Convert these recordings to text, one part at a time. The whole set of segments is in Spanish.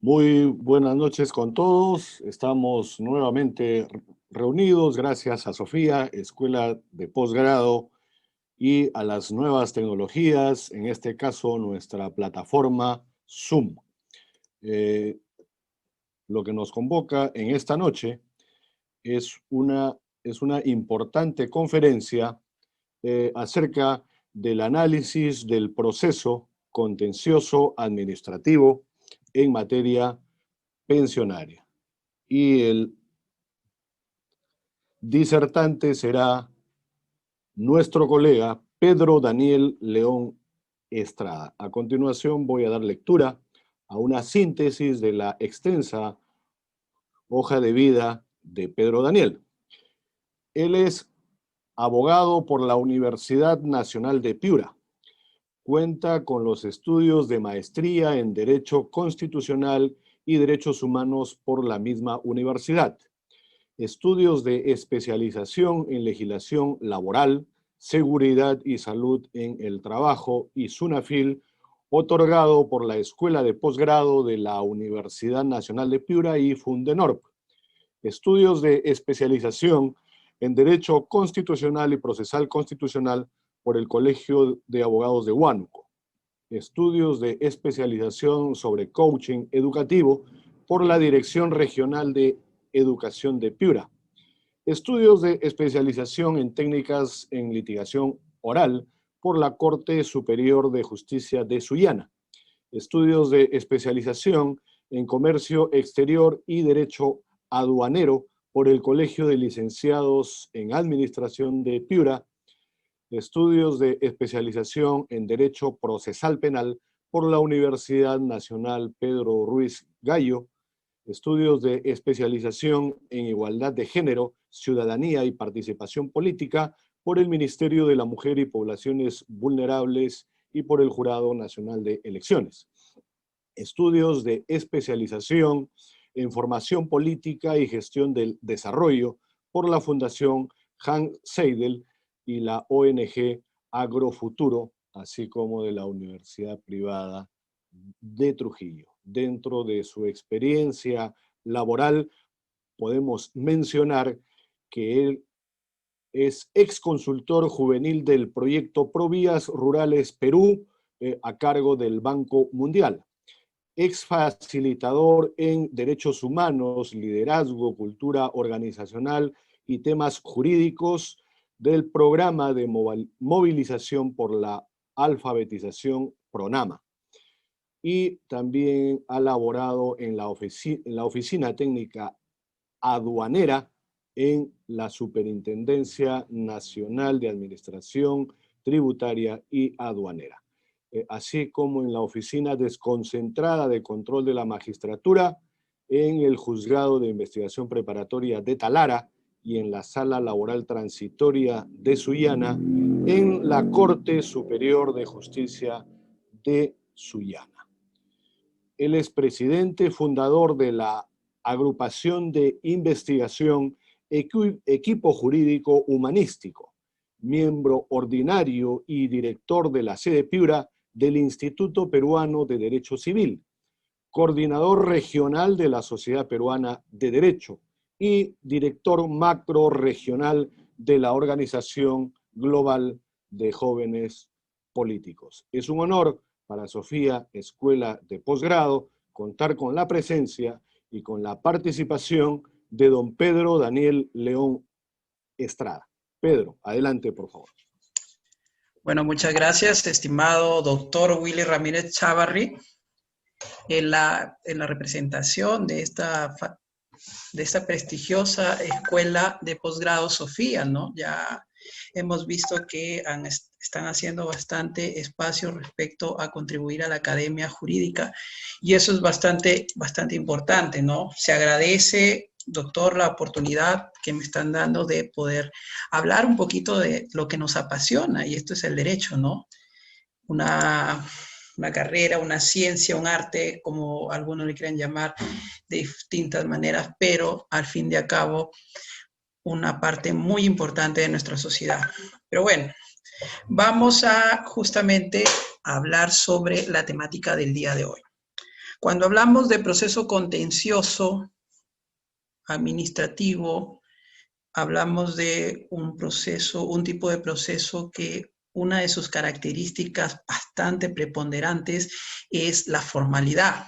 Muy buenas noches con todos. Estamos nuevamente reunidos gracias a Sofía, Escuela de Posgrado, y a las nuevas tecnologías, en este caso nuestra plataforma Zoom. Eh, lo que nos convoca en esta noche es una importante conferencia acerca del análisis del proceso contencioso administrativo en materia pensionaria. Y el disertante será nuestro colega Pedro Daniel León Estrada. A continuación voy a dar lectura a una síntesis de la extensa hoja de vida de Pedro Daniel. Él es abogado por la Universidad Nacional de Piura. Cuenta con los estudios de maestría en Derecho Constitucional y Derechos Humanos por la misma universidad, estudios de especialización en legislación laboral, seguridad y salud en el trabajo y SUNAFIL, otorgado por la Escuela de Posgrado de la Universidad Nacional de Piura y Fundenorp, estudios de especialización en Derecho Constitucional y Procesal Constitucional por el Colegio de Abogados de Huánuco, estudios de especialización sobre coaching educativo por la Dirección Regional de Educación de Piura, estudios de especialización en técnicas en litigación oral por la Corte Superior de Justicia de Sullana, estudios de especialización en comercio exterior y derecho aduanero por el Colegio de Licenciados en Administración de Piura, estudios de especialización en Derecho Procesal Penal por la Universidad Nacional Pedro Ruiz Gallo, estudios de especialización en Igualdad de Género, Ciudadanía y Participación Política por el Ministerio de la Mujer y Poblaciones Vulnerables y por el Jurado Nacional de Elecciones, estudios de especialización en Formación Política y Gestión del Desarrollo por la Fundación Hans Seidel y la ONG Agrofuturo, así como de la Universidad Privada de Trujillo. Dentro de su experiencia laboral, podemos mencionar que él es ex consultor juvenil del proyecto Provías Rurales Perú, a cargo del Banco Mundial, ex facilitador en derechos humanos, liderazgo, cultura organizacional y temas jurídicos del programa de movilización por la alfabetización PRONAMA. Y también ha laborado en la Oficina Técnica Aduanera en la Superintendencia Nacional de Administración Tributaria y Aduanera, así como en la Oficina Desconcentrada de Control de la Magistratura, en el Juzgado de Investigación Preparatoria de Talara y en la Sala Laboral Transitoria de Sullana, en la Corte Superior de Justicia de Sullana. Él es presidente fundador de la Agrupación de Investigación Equipo Jurídico Humanístico, miembro ordinario y director de la sede Piura del Instituto Peruano de Derecho Civil, coordinador regional de la Sociedad Peruana de Derecho y director macro regional de la Organización Global de Jóvenes Políticos. Es un honor para Sofía, Escuela de Posgrado, contar con la presencia y con la participación de don Pedro Daniel León Estrada. Pedro, adelante, por favor. Bueno, muchas gracias, estimado doctor Willy Ramírez Chávarri, en la representación de esta prestigiosa escuela de posgrado Sofía, ¿no? Ya hemos visto que están haciendo bastante espacio respecto a contribuir a la academia jurídica y eso es bastante importante, ¿no? Se agradece, doctor, la oportunidad que me están dando de poder hablar un poquito de lo que nos apasiona y esto es el derecho, ¿no? Una carrera, una ciencia, un arte, como algunos le quieren llamar, de distintas maneras, pero al fin de cabo una parte muy importante de nuestra sociedad. Pero bueno, vamos a justamente hablar sobre la temática del día de hoy. Cuando hablamos de proceso contencioso administrativo, hablamos de un tipo de proceso que una de sus características bastante preponderantes es la formalidad.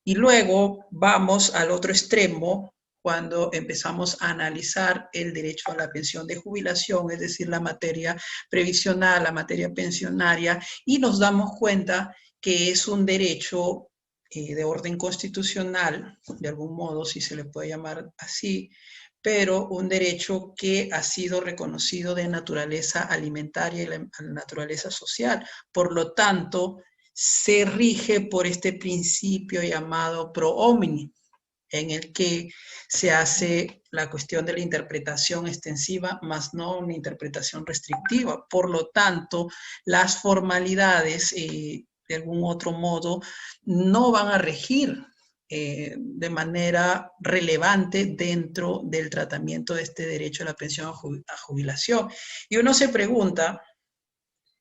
Y luego vamos al otro extremo cuando empezamos a analizar el derecho a la pensión de jubilación, es decir, la materia previsional, la materia pensionaria, y nos damos cuenta que es un derecho de orden constitucional, de algún modo, si se le puede llamar así, pero un derecho que ha sido reconocido de naturaleza alimentaria y de naturaleza social. Por lo tanto, se rige por este principio llamado pro homini, en el que se hace la cuestión de la interpretación extensiva, más no una interpretación restrictiva. Por lo tanto, las formalidades, de algún otro modo, no van a regir de manera relevante dentro del tratamiento de este derecho a la pensión a jubilación. Y uno se pregunta,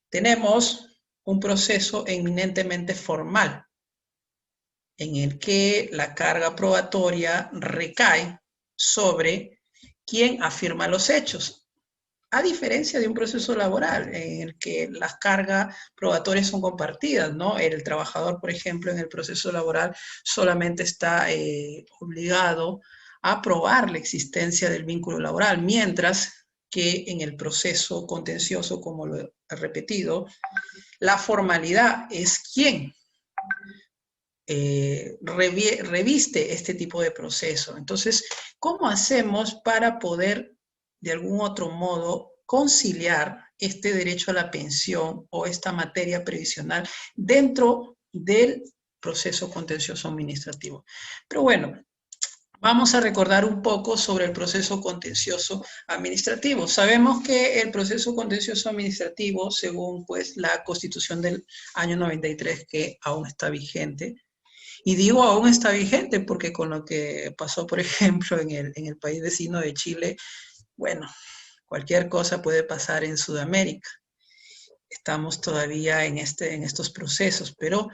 tenemos un proceso eminentemente formal, en el que la carga probatoria recae sobre quien afirma los hechos, a diferencia de un proceso laboral en el que las cargas probatorias son compartidas, ¿no? El trabajador, por ejemplo, en el proceso laboral solamente está obligado a probar la existencia del vínculo laboral, mientras que en el proceso contencioso, como lo he repetido, la formalidad es quien reviste este tipo de proceso. Entonces, ¿cómo hacemos para poder, de algún otro modo, conciliar este derecho a la pensión o esta materia previsional dentro del proceso contencioso administrativo? Pero bueno, vamos a recordar un poco sobre el proceso contencioso administrativo. Sabemos que el proceso contencioso administrativo, según pues la Constitución del año 93, que aún está vigente, y digo aún está vigente porque con lo que pasó, por ejemplo, en el país vecino de Chile, bueno, cualquier cosa puede pasar en Sudamérica. Estamos todavía en estos procesos, pero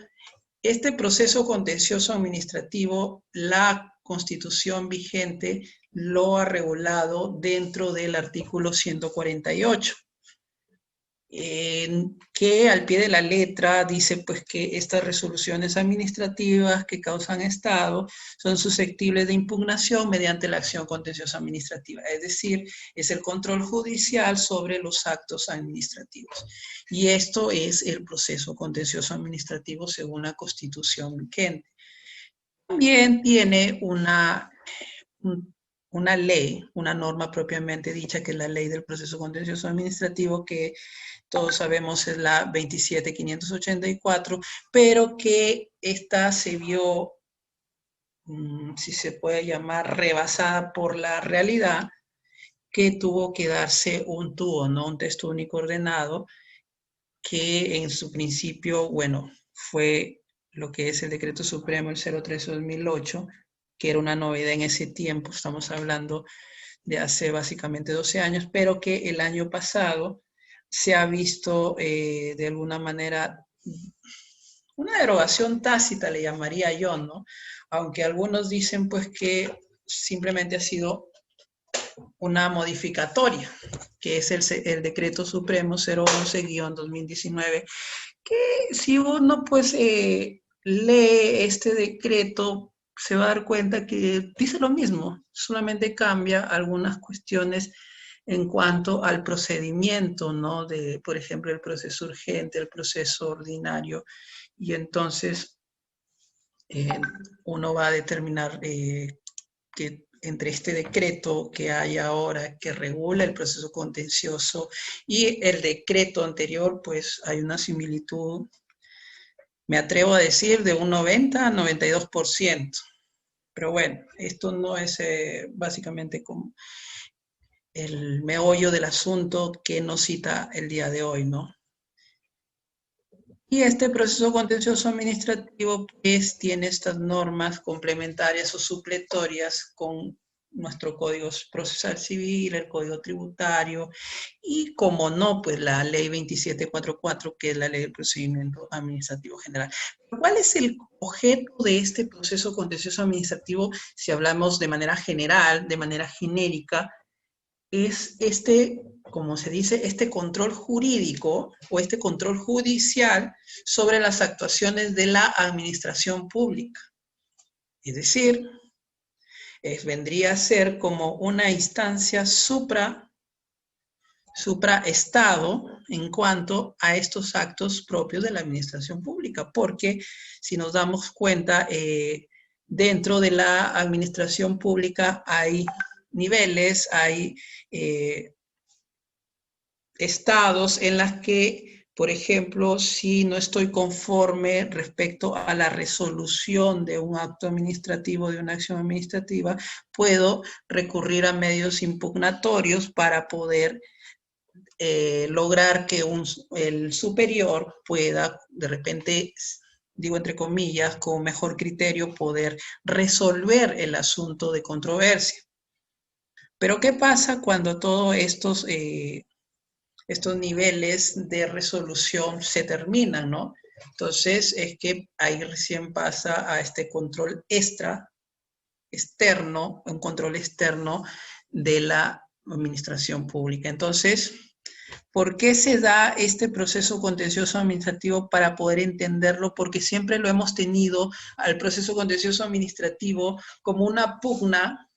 este proceso contencioso administrativo, la Constitución vigente lo ha regulado dentro del artículo 148. Que al pie de la letra dice pues que estas resoluciones administrativas que causan estado son susceptibles de impugnación mediante la acción contenciosa administrativa, es decir, es el control judicial sobre los actos administrativos. Y esto es el proceso contencioso administrativo según la Constitución vigente. También tiene una ley, una norma propiamente dicha, que es la ley del proceso contencioso administrativo, que todos sabemos es la 27584, pero que esta se vio, si se puede llamar, rebasada por la realidad, que tuvo que darse un TUO, ¿no? Un texto único ordenado, que en su principio, bueno, fue lo que es el Decreto Supremo, el 013/2008, que era una novedad en ese tiempo, estamos hablando de hace básicamente 12 años, pero que el año pasado se ha visto de alguna manera una derogación tácita, le llamaría yo, ¿no? Aunque algunos dicen pues que simplemente ha sido una modificatoria, que es el Decreto Supremo 011/2019, que si uno pues lee este decreto, se va a dar cuenta que dice lo mismo, solamente cambia algunas cuestiones en cuanto al procedimiento, ¿no? De, por ejemplo, el proceso urgente, el proceso ordinario, y entonces uno va a determinar que entre este decreto que hay ahora que regula el proceso contencioso y el decreto anterior, pues hay una similitud, me atrevo a decir, de un 90 a 92%. Pero bueno, esto no es básicamente como el meollo del asunto que nos cita el día de hoy, ¿no? Y este proceso contencioso administrativo pues tiene estas normas complementarias o supletorias con nuestro Código Procesal Civil, el Código Tributario y, como no, pues la Ley 2744, que es la Ley del Procedimiento Administrativo General. ¿Cuál es el objeto de este proceso contencioso administrativo si hablamos de manera general, de manera genérica? Es este, como se dice, este control jurídico o este control judicial sobre las actuaciones de la administración pública. Es decir, vendría a ser como una instancia supraestado en cuanto a estos actos propios de la administración pública, porque si nos damos cuenta, dentro de la administración pública hay niveles, hay estados en las que, por ejemplo, si no estoy conforme respecto a la resolución de un acto administrativo, de una acción administrativa, puedo recurrir a medios impugnatorios para poder lograr que el superior pueda, de repente, digo entre comillas, con mejor criterio, poder resolver el asunto de controversia. Pero ¿qué pasa cuando todos estos niveles de resolución se terminan, ¿no? Entonces es que ahí recién pasa a este control externo, un control externo de la administración pública. Entonces, ¿por qué se da este proceso contencioso administrativo? Para poder entenderlo, porque siempre lo hemos tenido al proceso contencioso administrativo como una pugna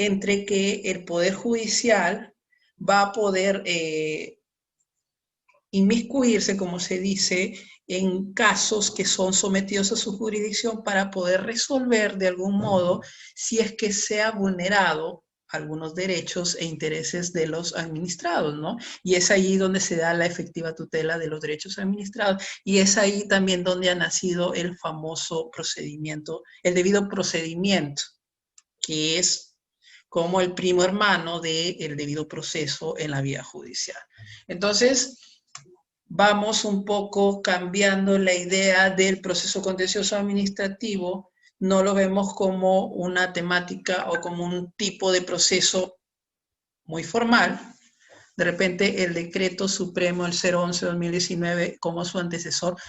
entre que el Poder Judicial va a poder inmiscuirse, como se dice, en casos que son sometidos a su jurisdicción para poder resolver de algún modo si es que se ha vulnerado algunos derechos e intereses de los administrados, ¿no? Y es ahí donde se da la efectiva tutela de los derechos administrados, y es ahí también donde ha nacido el famoso procedimiento, el debido procedimiento, que es como el primo hermano del debido proceso en la vía judicial. Entonces, vamos un poco cambiando la idea del proceso contencioso administrativo. No lo vemos como una temática o como un tipo de proceso muy formal. De repente el decreto supremo, el 011-2019, como su antecesor,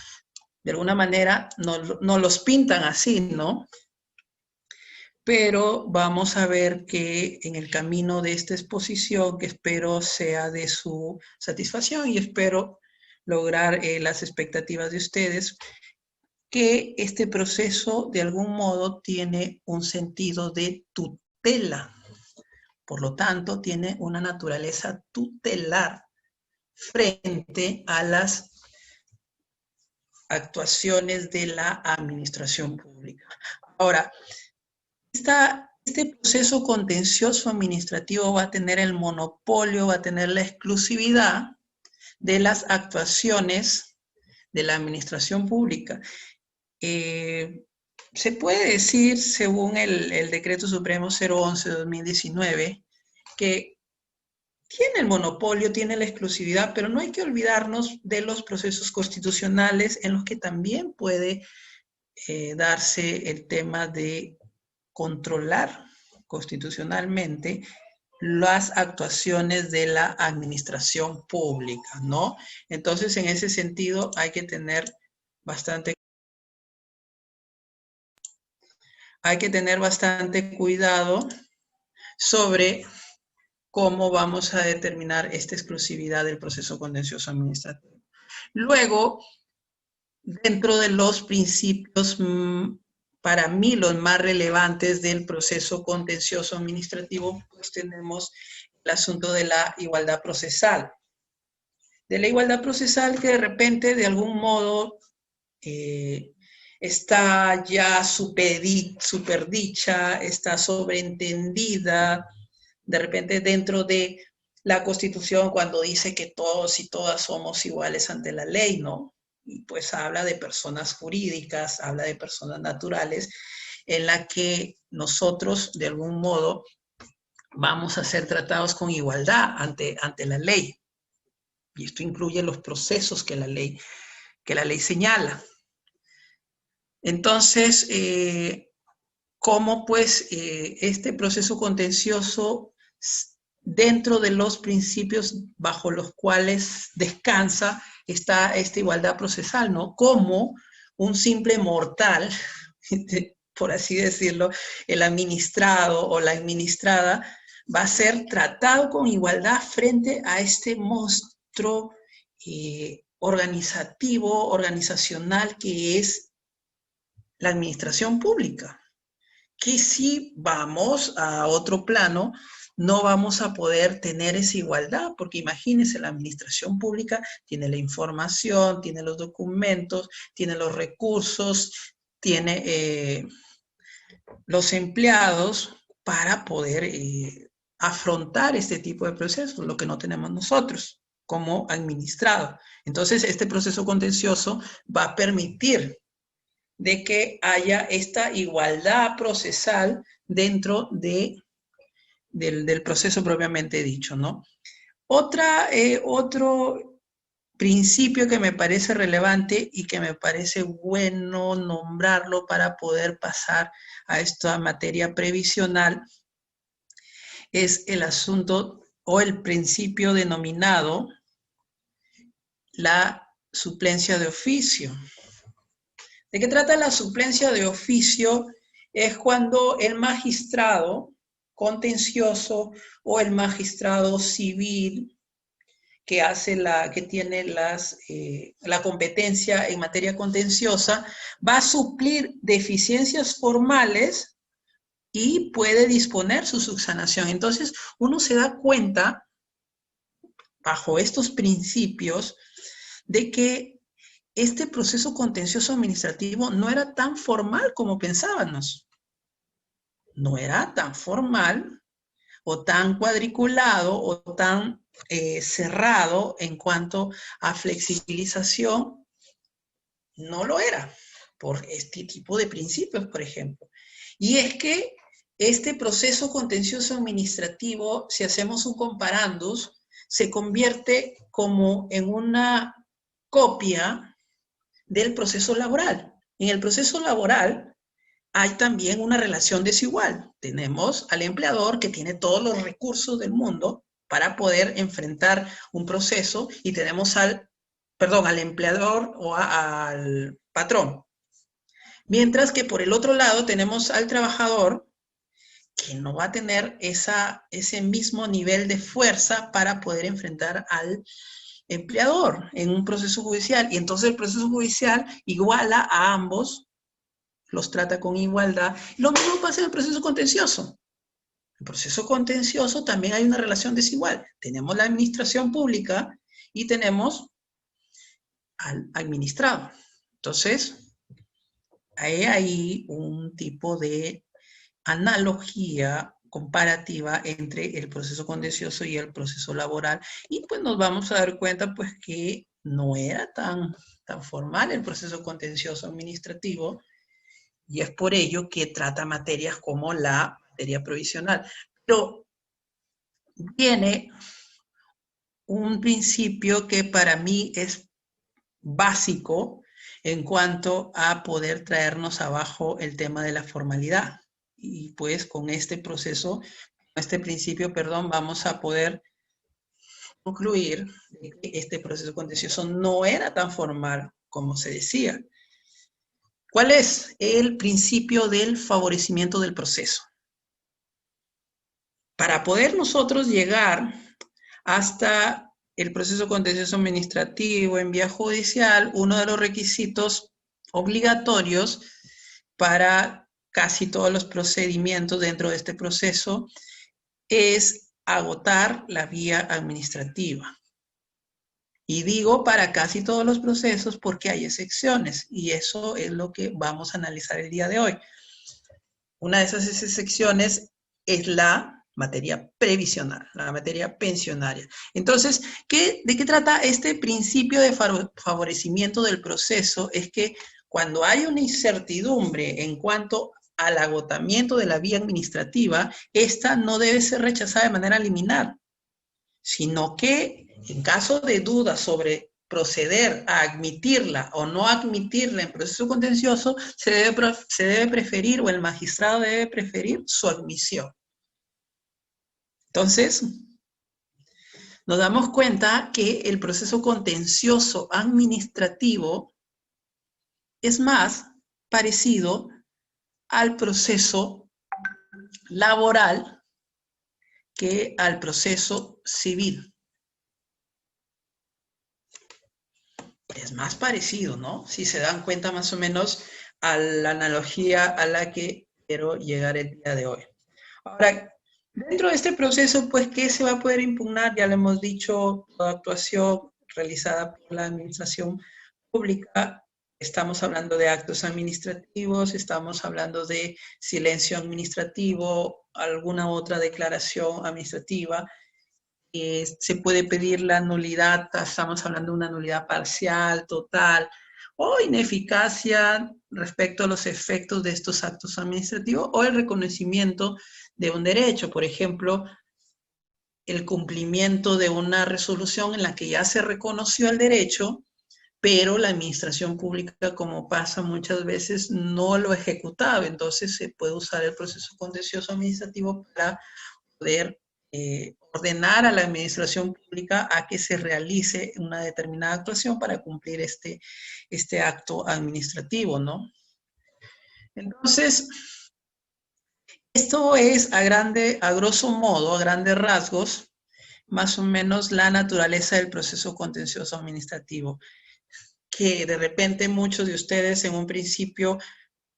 de alguna manera no los pintan así, ¿no? Pero vamos a ver que en el camino de esta exposición, que espero sea de su satisfacción y espero lograr las expectativas de ustedes, que este proceso de algún modo tiene un sentido de tutela. Por lo tanto, tiene una naturaleza tutelar frente a las actuaciones de la administración pública. Ahora, este proceso contencioso administrativo va a tener el monopolio, va a tener la exclusividad de las actuaciones de la administración pública. Se puede decir, según el Decreto Supremo 011-2019, que tiene el monopolio, tiene la exclusividad, pero no hay que olvidarnos de los procesos constitucionales en los que también puede darse el tema de controlar constitucionalmente las actuaciones de la administración pública, ¿no? Entonces, en ese sentido, hay que tener bastante cuidado sobre cómo vamos a determinar esta exclusividad del proceso contencioso administrativo. Luego, dentro de los principios, para mí, los más relevantes del proceso contencioso administrativo, pues tenemos el asunto de la igualdad procesal. De la igualdad procesal que de repente, de algún modo, está ya superdicha, está sobreentendida, de repente dentro de la Constitución, cuando dice que todos y todas somos iguales ante la ley, ¿no? Y pues habla de personas jurídicas, habla de personas naturales, en la que nosotros, de algún modo, vamos a ser tratados con igualdad ante la ley. Y esto incluye los procesos que la ley señala. Entonces, cómo pues este proceso contencioso, dentro de los principios bajo los cuales descansa, está esta igualdad procesal, ¿no? Como un simple mortal, por así decirlo, el administrado o la administrada va a ser tratado con igualdad frente a este monstruo organizativo, organizacional que es la administración pública. Que si vamos a otro plano, no vamos a poder tener esa igualdad, porque imagínense, la administración pública tiene la información, tiene los documentos, tiene los recursos, tiene los empleados para poder afrontar este tipo de procesos, lo que no tenemos nosotros como administrado. Entonces, este proceso contencioso va a permitir de que haya esta igualdad procesal dentro del proceso propiamente dicho, ¿no? Otro principio que me parece relevante y que me parece bueno nombrarlo para poder pasar a esta materia previsional es el asunto o el principio denominado la suplencia de oficio. ¿De qué trata la suplencia de oficio? Es cuando el magistrado contencioso o el magistrado civil que tiene la competencia en materia contenciosa va a suplir deficiencias formales y puede disponer su subsanación. Entonces, uno se da cuenta, bajo estos principios, de que este proceso contencioso administrativo no era tan formal como pensábamos. No era tan formal o tan cuadriculado o tan cerrado en cuanto a flexibilización. No lo era por este tipo de principios, por ejemplo. Y es que este proceso contencioso administrativo, si hacemos un comparandus, se convierte como en una copia del proceso laboral. En el proceso laboral hay también una relación desigual. Tenemos al empleador que tiene todos los recursos del mundo para poder enfrentar un proceso y tenemos al empleador o al patrón. Mientras que por el otro lado tenemos al trabajador que no va a tener ese mismo nivel de fuerza para poder enfrentar al empleador en un proceso judicial. Y entonces el proceso judicial iguala a ambos, los trata con igualdad. Lo mismo pasa en el proceso contencioso. En el proceso contencioso también hay una relación desigual. Tenemos la administración pública y tenemos al administrado. Entonces, hay ahí un tipo de analogía comparativa entre el proceso contencioso y el proceso laboral, y pues nos vamos a dar cuenta pues que no era tan formal el proceso contencioso administrativo, y es por ello que trata materias como la materia provisional. Pero tiene un principio que para mí es básico en cuanto a poder traernos abajo el tema de la formalidad. Y pues con este proceso, este principio, perdón, vamos a poder concluir que este proceso contencioso no era tan formal como se decía. ¿Cuál es el principio del favorecimiento del proceso? Para poder nosotros llegar hasta el proceso contencioso administrativo en vía judicial, uno de los requisitos obligatorios para casi todos los procedimientos dentro de este proceso es agotar la vía administrativa. Y digo para casi todos los procesos porque hay excepciones, y eso es lo que vamos a analizar el día de hoy. Una de esas excepciones es la materia previsional, la materia pensionaria. Entonces, ¿de qué trata este principio de favorecimiento del proceso? Es que cuando hay una incertidumbre en cuanto al agotamiento de la vía administrativa, esta no debe ser rechazada de manera liminar, sino que en caso de duda sobre proceder a admitirla o no admitirla en proceso contencioso, se debe preferir, o el magistrado debe preferir su admisión. Entonces, nos damos cuenta que el proceso contencioso administrativo es más parecido al proceso laboral que al proceso civil. Es más parecido, ¿no? Si se dan cuenta más o menos a la analogía a la que quiero llegar el día de hoy. Ahora, dentro de este proceso, pues, ¿qué se va a poder impugnar? Ya lo hemos dicho, toda actuación realizada por la administración pública. Estamos hablando de actos administrativos, estamos hablando de silencio administrativo, alguna otra declaración administrativa. Se puede pedir la nulidad, estamos hablando de una nulidad parcial, total, o ineficacia respecto a los efectos de estos actos administrativos, o el reconocimiento de un derecho, por ejemplo, el cumplimiento de una resolución en la que ya se reconoció el derecho, pero la administración pública, como pasa muchas veces, no lo ejecutaba. Entonces se puede usar el proceso contencioso administrativo para poder ordenar a la administración pública a que se realice una determinada actuación para cumplir este acto administrativo, ¿no? Entonces, esto es a grosso modo, a grandes rasgos, más o menos la naturaleza del proceso contencioso administrativo, que de repente muchos de ustedes en un principio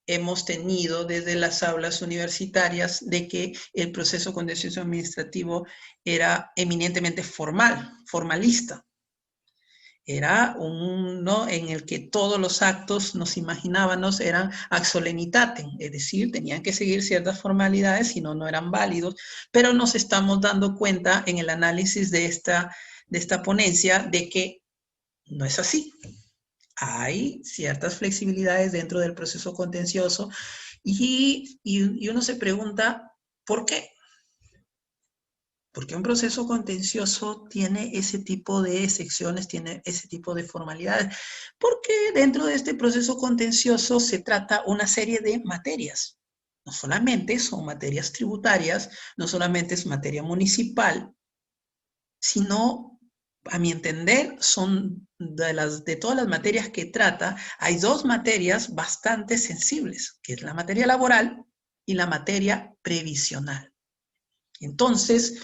hemos tenido desde las aulas universitarias de que el proceso contencioso administrativo era eminentemente formalista. Era uno en el que todos los actos, nos imaginábamos, eran ad solemnitatem, es decir, tenían que seguir ciertas formalidades, si no, no eran válidos, pero nos estamos dando cuenta en el análisis de esta ponencia de que no es así. Hay ciertas flexibilidades dentro del proceso contencioso y uno se pregunta, ¿por qué? ¿Por qué un proceso contencioso tiene ese tipo de secciones, tiene ese tipo de formalidades? Porque dentro de este proceso contencioso se trata una serie de materias. No solamente son materias tributarias, no solamente es materia municipal, sino, a mi entender, son de todas las materias que trata, hay dos materias bastante sensibles, que es la materia laboral y la materia previsional. Entonces,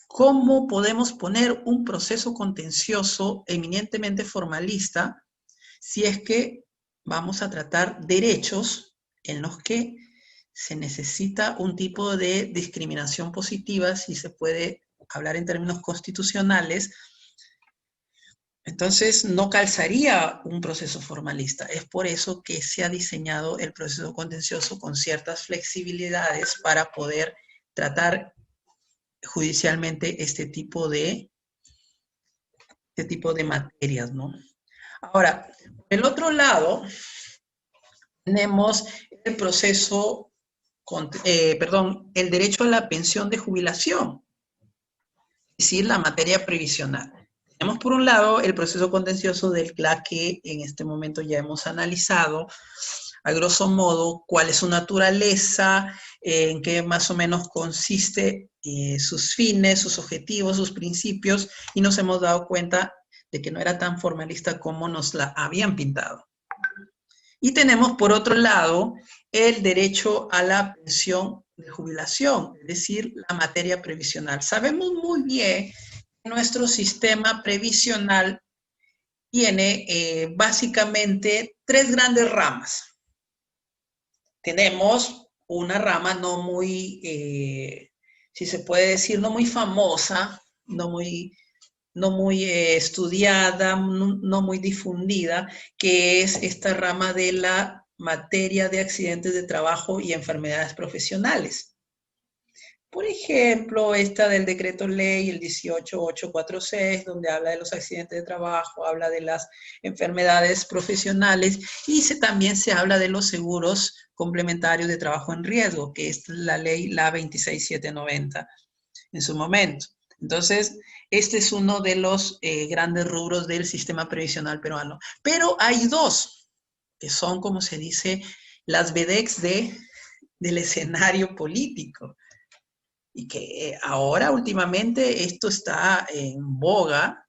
¿cómo podemos poner un proceso contencioso eminentemente formalista si es que vamos a tratar derechos en los que se necesita un tipo de discriminación positiva, si se puede hablar en términos constitucionales? Entonces, no calzaría un proceso formalista. Es por eso que se ha diseñado el proceso contencioso con ciertas flexibilidades para poder tratar judicialmente este tipo de materias, ¿no? Ahora, por el otro lado, tenemos el proceso, el derecho a la pensión de jubilación, es decir, la materia previsional. Tenemos por un lado el proceso contencioso del CLA que en este momento ya hemos analizado, a grosso modo, cuál es su naturaleza, en qué más o menos consiste sus fines, sus objetivos, sus principios, y nos hemos dado cuenta de que no era tan formalista como nos la habían pintado. Y tenemos por otro lado el derecho a la pensión de jubilación, es decir, la materia previsional. Sabemos muy bien que nuestro sistema previsional tiene básicamente tres grandes ramas. Tenemos una rama no muy, si se puede decir, no muy famosa, no muy estudiada, no muy difundida, que es esta rama de la materia de accidentes de trabajo y enfermedades profesionales. Por ejemplo, esta del decreto ley, el 18846, donde habla de los accidentes de trabajo, habla de las enfermedades profesionales y también se habla de los seguros complementarios de trabajo en riesgo, que es la ley, la 26790 en su momento. Entonces, este es uno de los grandes rubros del sistema previsional peruano. Pero hay dos, que son, como se dice, las vedettes del escenario político. Y que ahora, últimamente, esto está en boga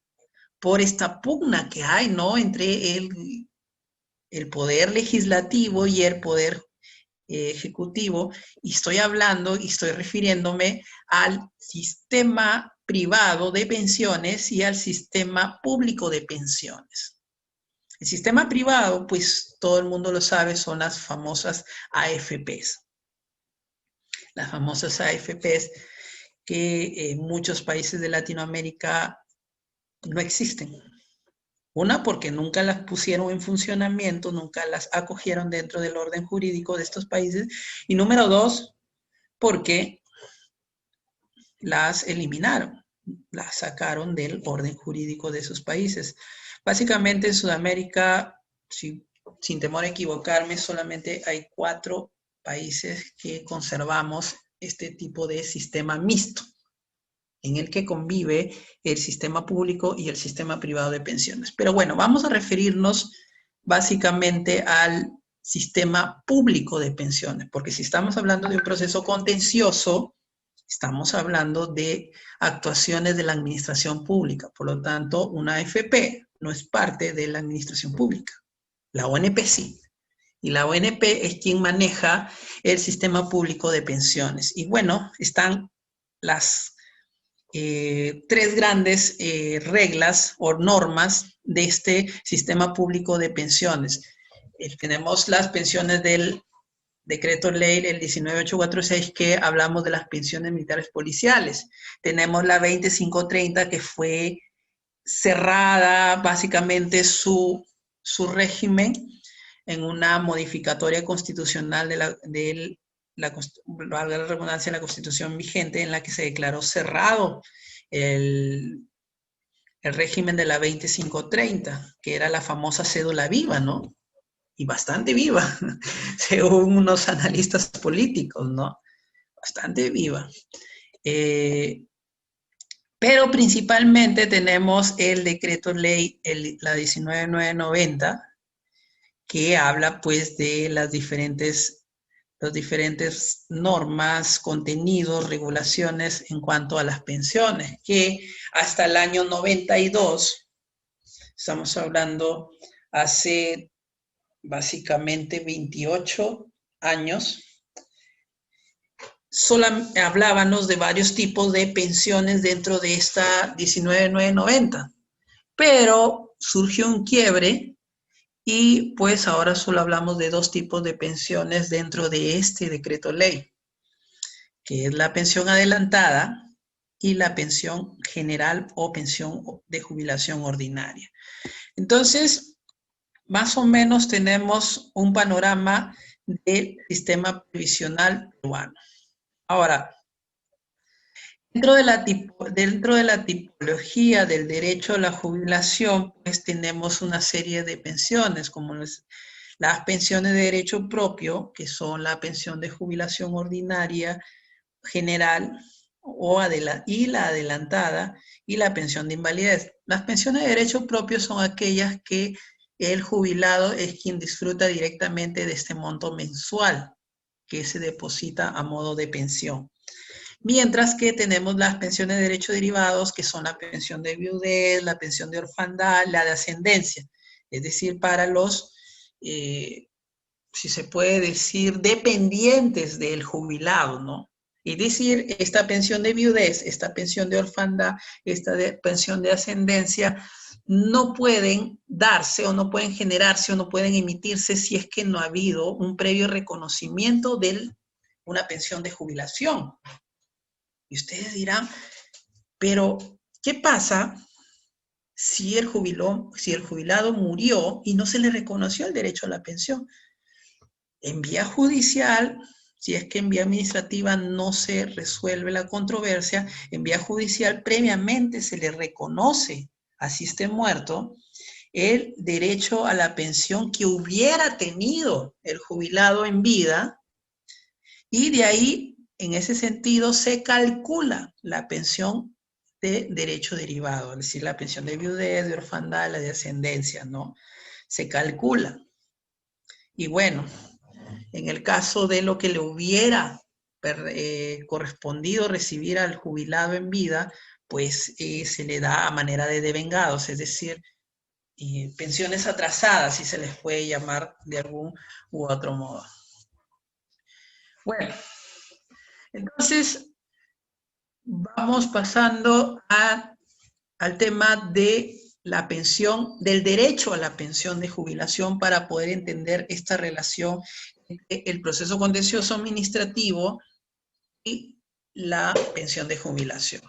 por esta pugna que hay, ¿no?, entre el poder legislativo y el poder ejecutivo, y estoy hablando y estoy refiriéndome al sistema privado de pensiones y al sistema público de pensiones. El sistema privado, pues todo el mundo lo sabe, son las famosas AFPs. Las famosas AFPs que en muchos países de Latinoamérica no existen. Una, porque nunca las pusieron en funcionamiento, nunca las acogieron dentro del orden jurídico de estos países. Y número dos, porque las eliminaron, las sacaron del orden jurídico de esos países. Básicamente en Sudamérica, sin temor a equivocarme, solamente hay 4 países que conservamos este tipo de sistema mixto, en el que convive el sistema público y el sistema privado de pensiones. Pero bueno, vamos a referirnos básicamente al sistema público de pensiones, porque si estamos hablando de un proceso contencioso, estamos hablando de actuaciones de la administración pública. Por lo tanto, una AFP no es parte de la administración pública. La ONP sí. Y la ONP es quien maneja el sistema público de pensiones. Y bueno, están las 3 grandes reglas o normas de este sistema público de pensiones. Tenemos las pensiones del decreto ley, el 19846, que hablamos de las pensiones militares policiales. Tenemos la 20530, que fue cerrada básicamente su régimen en una modificatoria constitucional de valga la redundancia, la constitución vigente, en la que se declaró cerrado el régimen de la 20530, que era la famosa cédula viva, ¿no? Y bastante viva, según unos analistas políticos, ¿no? Bastante viva. Pero principalmente tenemos el decreto ley, la 19990, que habla pues de las diferentes normas, contenidos, regulaciones en cuanto a las pensiones, que hasta el año 92, estamos hablando hace básicamente 28 años, hablábamos de varios tipos de pensiones dentro de esta 19990, pero surgió un quiebre y pues ahora solo hablamos de 2 tipos de pensiones dentro de este decreto ley, que es la pensión adelantada y la pensión general o pensión de jubilación ordinaria. Entonces, más o menos tenemos un panorama del sistema previsional peruano. Ahora, dentro de la tipología del derecho a la jubilación, pues tenemos una serie de pensiones, como las pensiones de derecho propio, que son la pensión de jubilación ordinaria general y la adelantada, y la pensión de invalidez. Las pensiones de derecho propio son aquellas que el jubilado es quien disfruta directamente de este monto mensual que se deposita a modo de pensión. Mientras que tenemos las pensiones de derecho derivados, que son la pensión de viudez, la pensión de orfandad, la de ascendencia. Es decir, para los, si se puede decir, dependientes del jubilado, ¿no? Es decir, esta pensión de viudez, esta pensión de orfandad, esta pensión de ascendencia, no pueden darse o no pueden generarse o no pueden emitirse si es que no ha habido un previo reconocimiento de una pensión de jubilación. Y ustedes dirán, pero ¿qué pasa si el jubilado murió y no se le reconoció el derecho a la pensión? En vía judicial, si es que en vía administrativa no se resuelve la controversia, en vía judicial previamente se le reconoce, así esté muerto, el derecho a la pensión que hubiera tenido el jubilado en vida, y de ahí, en ese sentido, se calcula la pensión de derecho derivado, es decir, la pensión de viudez, de orfandad, la de ascendencia, ¿no? Se calcula. Y bueno, en el caso de lo que le hubiera correspondido recibir al jubilado en vida, pues se le da a manera de devengados, es decir, pensiones atrasadas, si se les puede llamar de algún u otro modo. Bueno, entonces vamos pasando al tema de la pensión, del derecho a la pensión de jubilación para poder entender esta relación entre el proceso contencioso administrativo y la pensión de jubilación.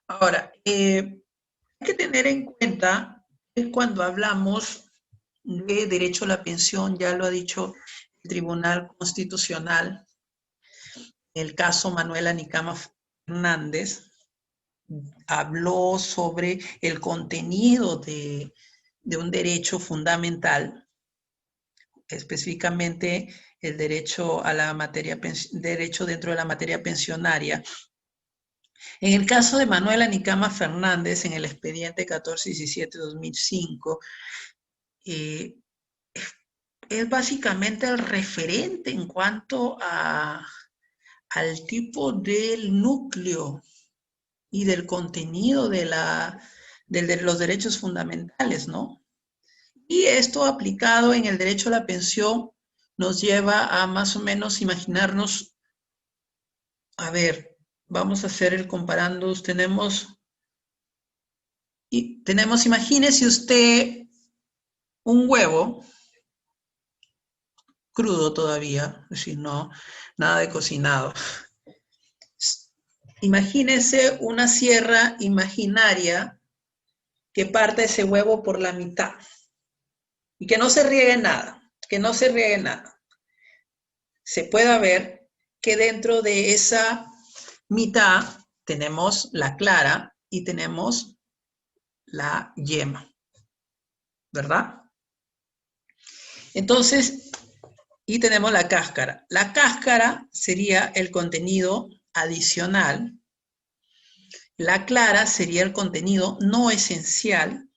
Ahora, hay que tener en cuenta que cuando hablamos de derecho a la pensión, ya lo ha dicho el Tribunal Constitucional, el caso Manuela Nicama Fernández, habló sobre el contenido de un derecho fundamental, específicamente el derecho a la materia, derecho dentro de la materia pensionaria. En el caso de Manuela Nicama Fernández, en el expediente 1417-2005, es básicamente el referente en cuanto al tipo del núcleo y del contenido de los derechos fundamentales, ¿no? Y esto aplicado en el derecho a la pensión nos lleva a más o menos imaginarnos, a ver, vamos a hacer el comparando, imagínese usted un huevo crudo todavía, es decir, no, nada de cocinado. Imagínese una sierra imaginaria que parte ese huevo por la mitad y que no se riegue nada, que no se riegue nada. Se puede ver que dentro de esa mitad tenemos la clara y tenemos la yema, ¿verdad? Entonces, y tenemos la cáscara. La cáscara sería el contenido adicional, la clara sería el contenido no esencial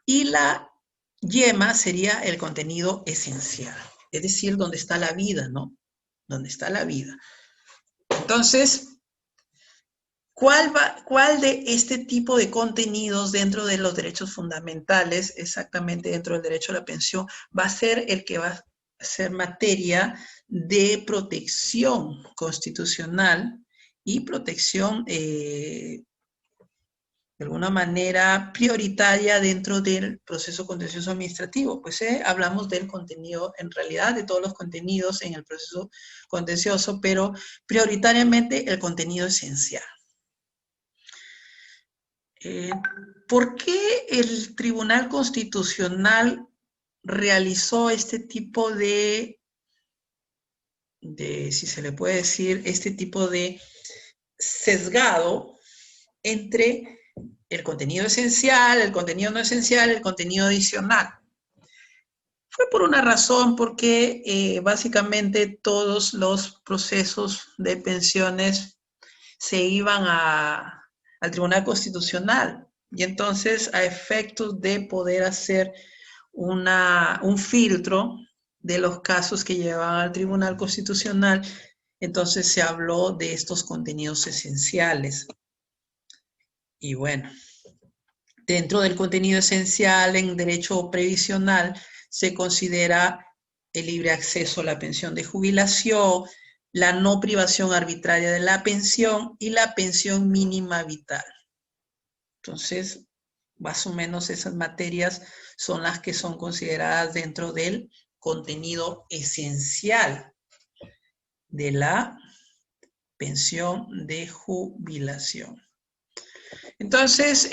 y la yema sería el contenido esencial, es decir, donde está la vida, ¿no? Donde está la vida. Entonces, ¿cuál de este tipo de contenidos dentro de los derechos fundamentales, exactamente dentro del derecho a la pensión, va a ser el que va a ser materia de protección constitucional y protección de alguna manera prioritaria dentro del proceso contencioso administrativo? Pues hablamos del contenido, en realidad de todos los contenidos en el proceso contencioso, pero prioritariamente el contenido esencial. ¿Por qué el Tribunal Constitucional realizó este tipo si se le puede decir, este tipo de sesgado entre el contenido esencial, el contenido no esencial, el contenido adicional? Fue por una razón, porque básicamente todos los procesos de pensiones se iban al Tribunal Constitucional. Y entonces, a efectos de poder hacer un filtro de los casos que llevaban al Tribunal Constitucional, entonces se habló de estos contenidos esenciales. Y bueno, dentro del contenido esencial en derecho previsional se considera el libre acceso a la pensión de jubilación, la no privación arbitraria de la pensión y la pensión mínima vital. Entonces, más o menos esas materias son las que son consideradas dentro del contenido esencial de la pensión de jubilación. Entonces,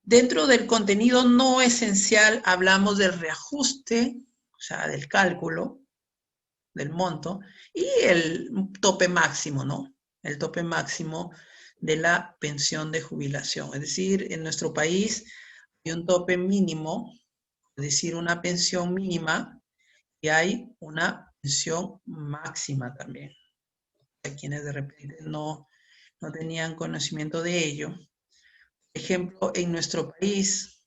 dentro del contenido no esencial hablamos del reajuste, o sea, del cálculo, del monto, y el tope máximo, ¿no? El tope máximo de la pensión de jubilación. Es decir, en nuestro país hay un tope mínimo, es decir, una pensión mínima, y hay una pensión máxima también. Hay quienes de repente no no tenían conocimiento de ello. Por ejemplo, en nuestro país,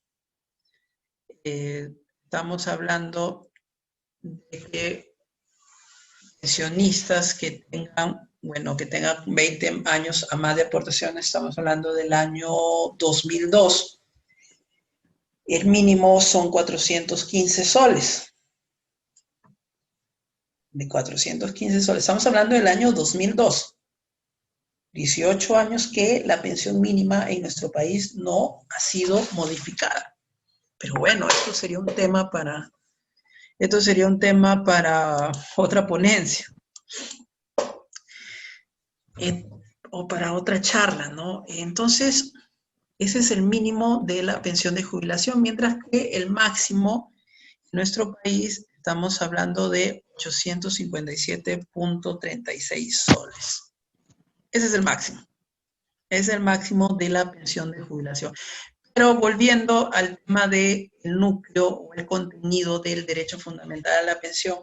estamos hablando de que pensionistas que tengan, bueno, que tengan 20 años a más de aportaciones, estamos hablando del año 2002, el mínimo son 415 soles. De 415 soles. Estamos hablando del año 2002. 18 años que la pensión mínima en nuestro país no ha sido modificada. Pero bueno, esto sería un tema para otra ponencia. O para otra charla, ¿no? Entonces, ese es el mínimo de la pensión de jubilación, mientras que el máximo en nuestro país estamos hablando de 857.36 soles. Ese es el máximo. Es el máximo de la pensión de jubilación. Pero volviendo al tema del núcleo o el contenido del derecho fundamental a la pensión,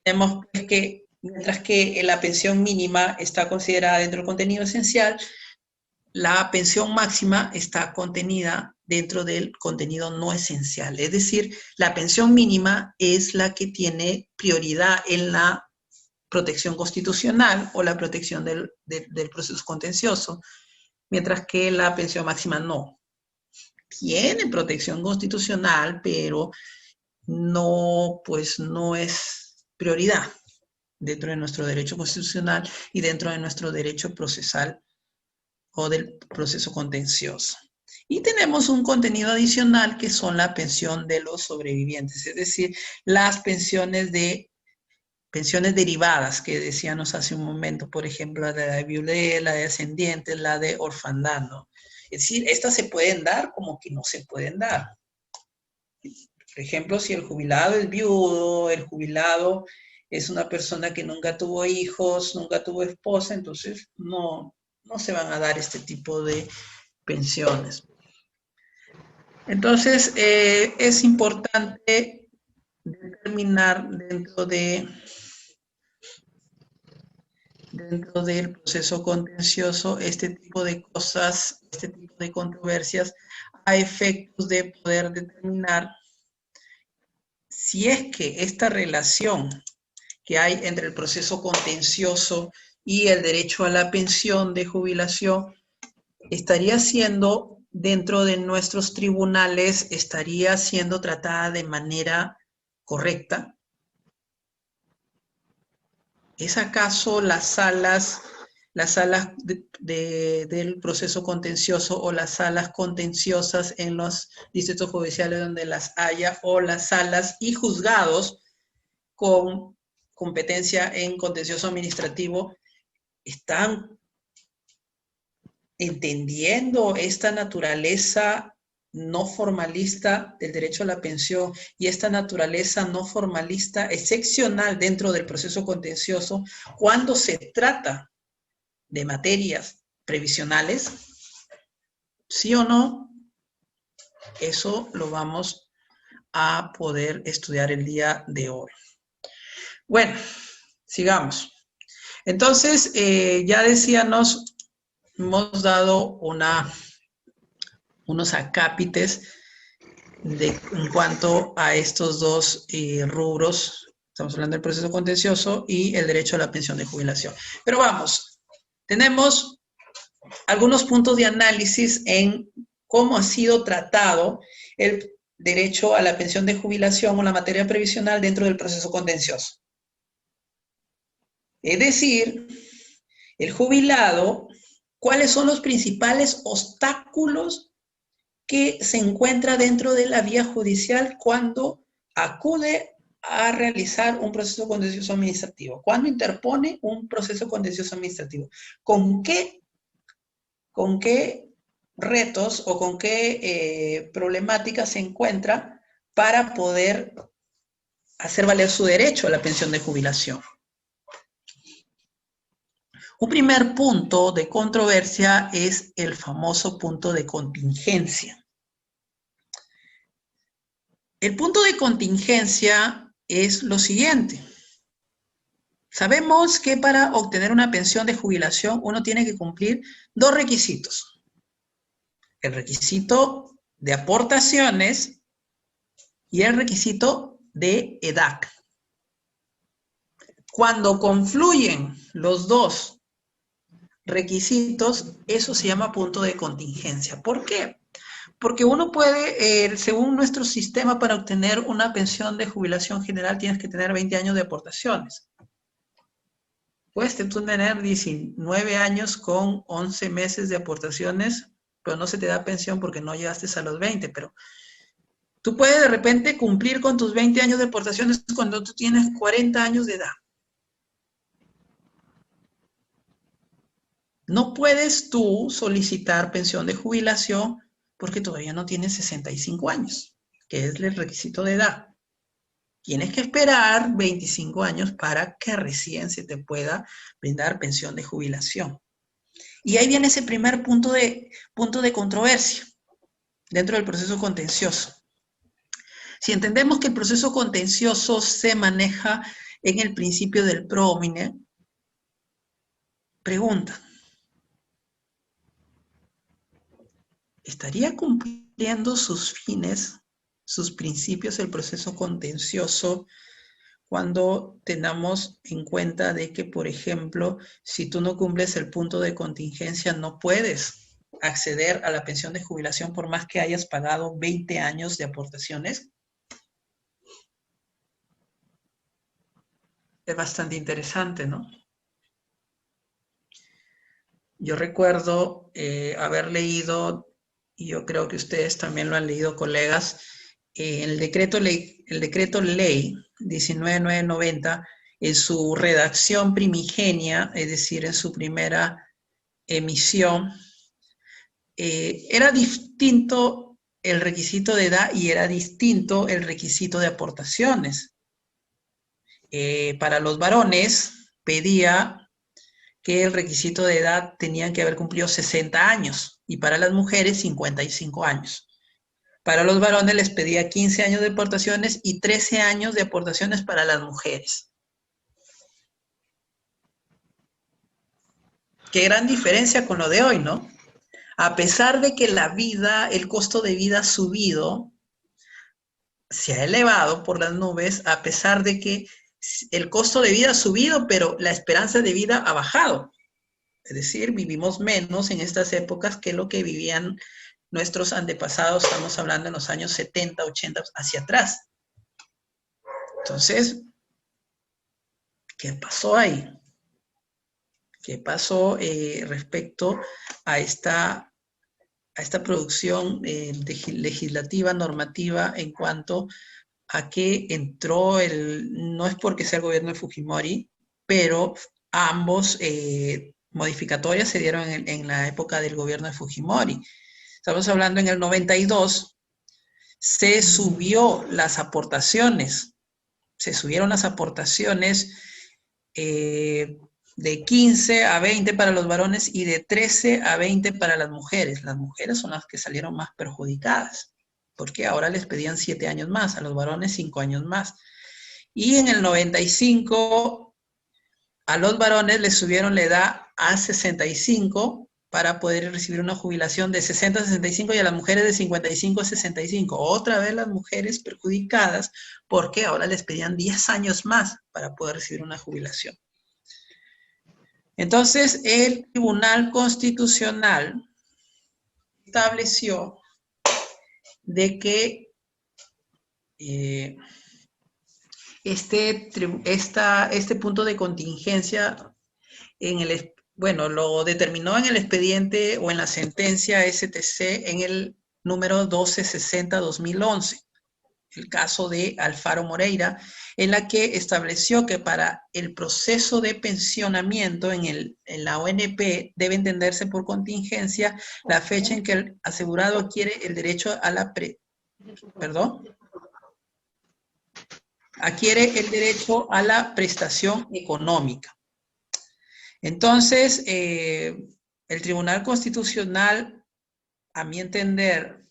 tenemos que, mientras que la pensión mínima está considerada dentro del contenido esencial, la pensión máxima está contenida dentro del contenido no esencial. Es decir, la pensión mínima es la que tiene prioridad en la protección constitucional o la protección del proceso contencioso, mientras que la pensión máxima no. Tiene protección constitucional, pero no, pues no es prioridad dentro de nuestro derecho constitucional y dentro de nuestro derecho procesal o del proceso contencioso. Y tenemos un contenido adicional que son la pensión de los sobrevivientes, es decir, las pensiones derivadas que decíamos hace un momento, por ejemplo, la de viudez, la de ascendientes, la de orfandad, ¿no? Es decir, estas se pueden dar como que no se pueden dar. Por ejemplo, si el jubilado es viudo, el jubilado es una persona que nunca tuvo hijos, nunca tuvo esposa, entonces no se van a dar este tipo de pensiones. Entonces, es importante determinar dentro del proceso contencioso este tipo de cosas, este tipo de controversias, a efectos de poder determinar si es que esta relación que hay entre el proceso contencioso y el derecho a la pensión de jubilación estaría siendo, dentro de nuestros tribunales, estaría siendo tratada de manera correcta. ¿Es acaso las salas del proceso contencioso o las salas contenciosas en los distritos judiciales donde las haya, o las salas y juzgados con competencia en contencioso administrativo, están entendiendo esta naturaleza no formalista del derecho a la pensión y esta naturaleza no formalista excepcional dentro del proceso contencioso cuando se trata de materias previsionales? ¿Sí o no? Eso lo vamos a poder estudiar el día de hoy. Bueno, sigamos. Entonces, ya decíamos, hemos dado unos acápites en cuanto a estos dos rubros. Estamos hablando del proceso contencioso y el derecho a la pensión de jubilación. Pero vamos, tenemos algunos puntos de análisis en cómo ha sido tratado el derecho a la pensión de jubilación o la materia previsional dentro del proceso contencioso. Es decir, el jubilado, ¿cuáles son los principales obstáculos que se encuentra dentro de la vía judicial cuando acude a realizar un proceso contencioso administrativo? Cuando interpone un proceso contencioso administrativo, ¿con qué retos o con qué problemáticas se encuentra para poder hacer valer su derecho a la pensión de jubilación? Un primer punto de controversia es el famoso punto de contingencia. El punto de contingencia es lo siguiente. Sabemos que para obtener una pensión de jubilación uno tiene que cumplir dos requisitos. El requisito de aportaciones y el requisito de edad. Cuando confluyen los dos requisitos, eso se llama punto de contingencia. ¿Por qué? Porque uno puede, según nuestro sistema, para obtener una pensión de jubilación general tienes que tener 20 años de aportaciones. Puedes tú tener 19 años con 11 meses de aportaciones, pero no se te da pensión porque no llegaste a los 20, pero tú puedes de repente cumplir con tus 20 años de aportaciones cuando tú tienes 40 años de edad. No puedes tú solicitar pensión de jubilación porque todavía no tienes 65 años, que es el requisito de edad. Tienes que esperar 25 años para que recién se te pueda brindar pensión de jubilación. Y ahí viene ese primer punto de controversia dentro del proceso contencioso. Si entendemos que el proceso contencioso se maneja en el principio del pro homine, pregunta, ¿estaría cumpliendo sus fines, sus principios el proceso contencioso cuando tengamos en cuenta de que, por ejemplo, si tú no cumples el punto de contingencia, no puedes acceder a la pensión de jubilación por más que hayas pagado 20 años de aportaciones? Es bastante interesante, ¿no? Yo recuerdo haber leído, y yo creo que ustedes también lo han leído, colegas, el decreto ley 19990, en su redacción primigenia, es decir, en su primera emisión, era distinto el requisito de edad y era distinto el requisito de aportaciones. Para los varones pedía que el requisito de edad tenían que haber cumplido 60 años y para las mujeres 55 años. Para los varones les pedía 15 años de aportaciones y 13 años de aportaciones para las mujeres. Qué gran diferencia con lo de hoy, ¿no? A pesar de que la vida, el costo de vida ha subido, se ha elevado por las nubes, a pesar de que el costo de vida ha subido, pero la esperanza de vida ha bajado. Es decir, vivimos menos en estas épocas que lo que vivían nuestros antepasados, estamos hablando en los años 70, 80, hacia atrás. Entonces, ¿qué pasó ahí? ¿Qué pasó respecto a esta producción legislativa, normativa, en cuanto a que entró no es porque sea el gobierno de Fujimori, pero ambos modificatorias se dieron en la época del gobierno de Fujimori. Estamos hablando en el 92, se subió las aportaciones, se subieron las aportaciones de 15 a 20 para los varones y de 13 a 20 para las mujeres. Las mujeres son las que salieron más perjudicadas, porque ahora les pedían 7 años más, a los varones 5 años más. Y en el 95 a los varones les subieron la edad a 65 para poder recibir una jubilación de 60 a 65 y a las mujeres de 55 a 65. Otra vez las mujeres perjudicadas porque ahora les pedían 10 años más para poder recibir una jubilación. Entonces, el Tribunal Constitucional estableció de que este punto de contingencia lo determinó en el expediente o en la sentencia STC en el número 1260-2011, el caso de Alfaro Moreira, en la que estableció que para el proceso de pensionamiento en la ONP debe entenderse por contingencia la fecha en que el asegurado adquiere el derecho a la prestación económica. Entonces, el Tribunal Constitucional, a mi entender,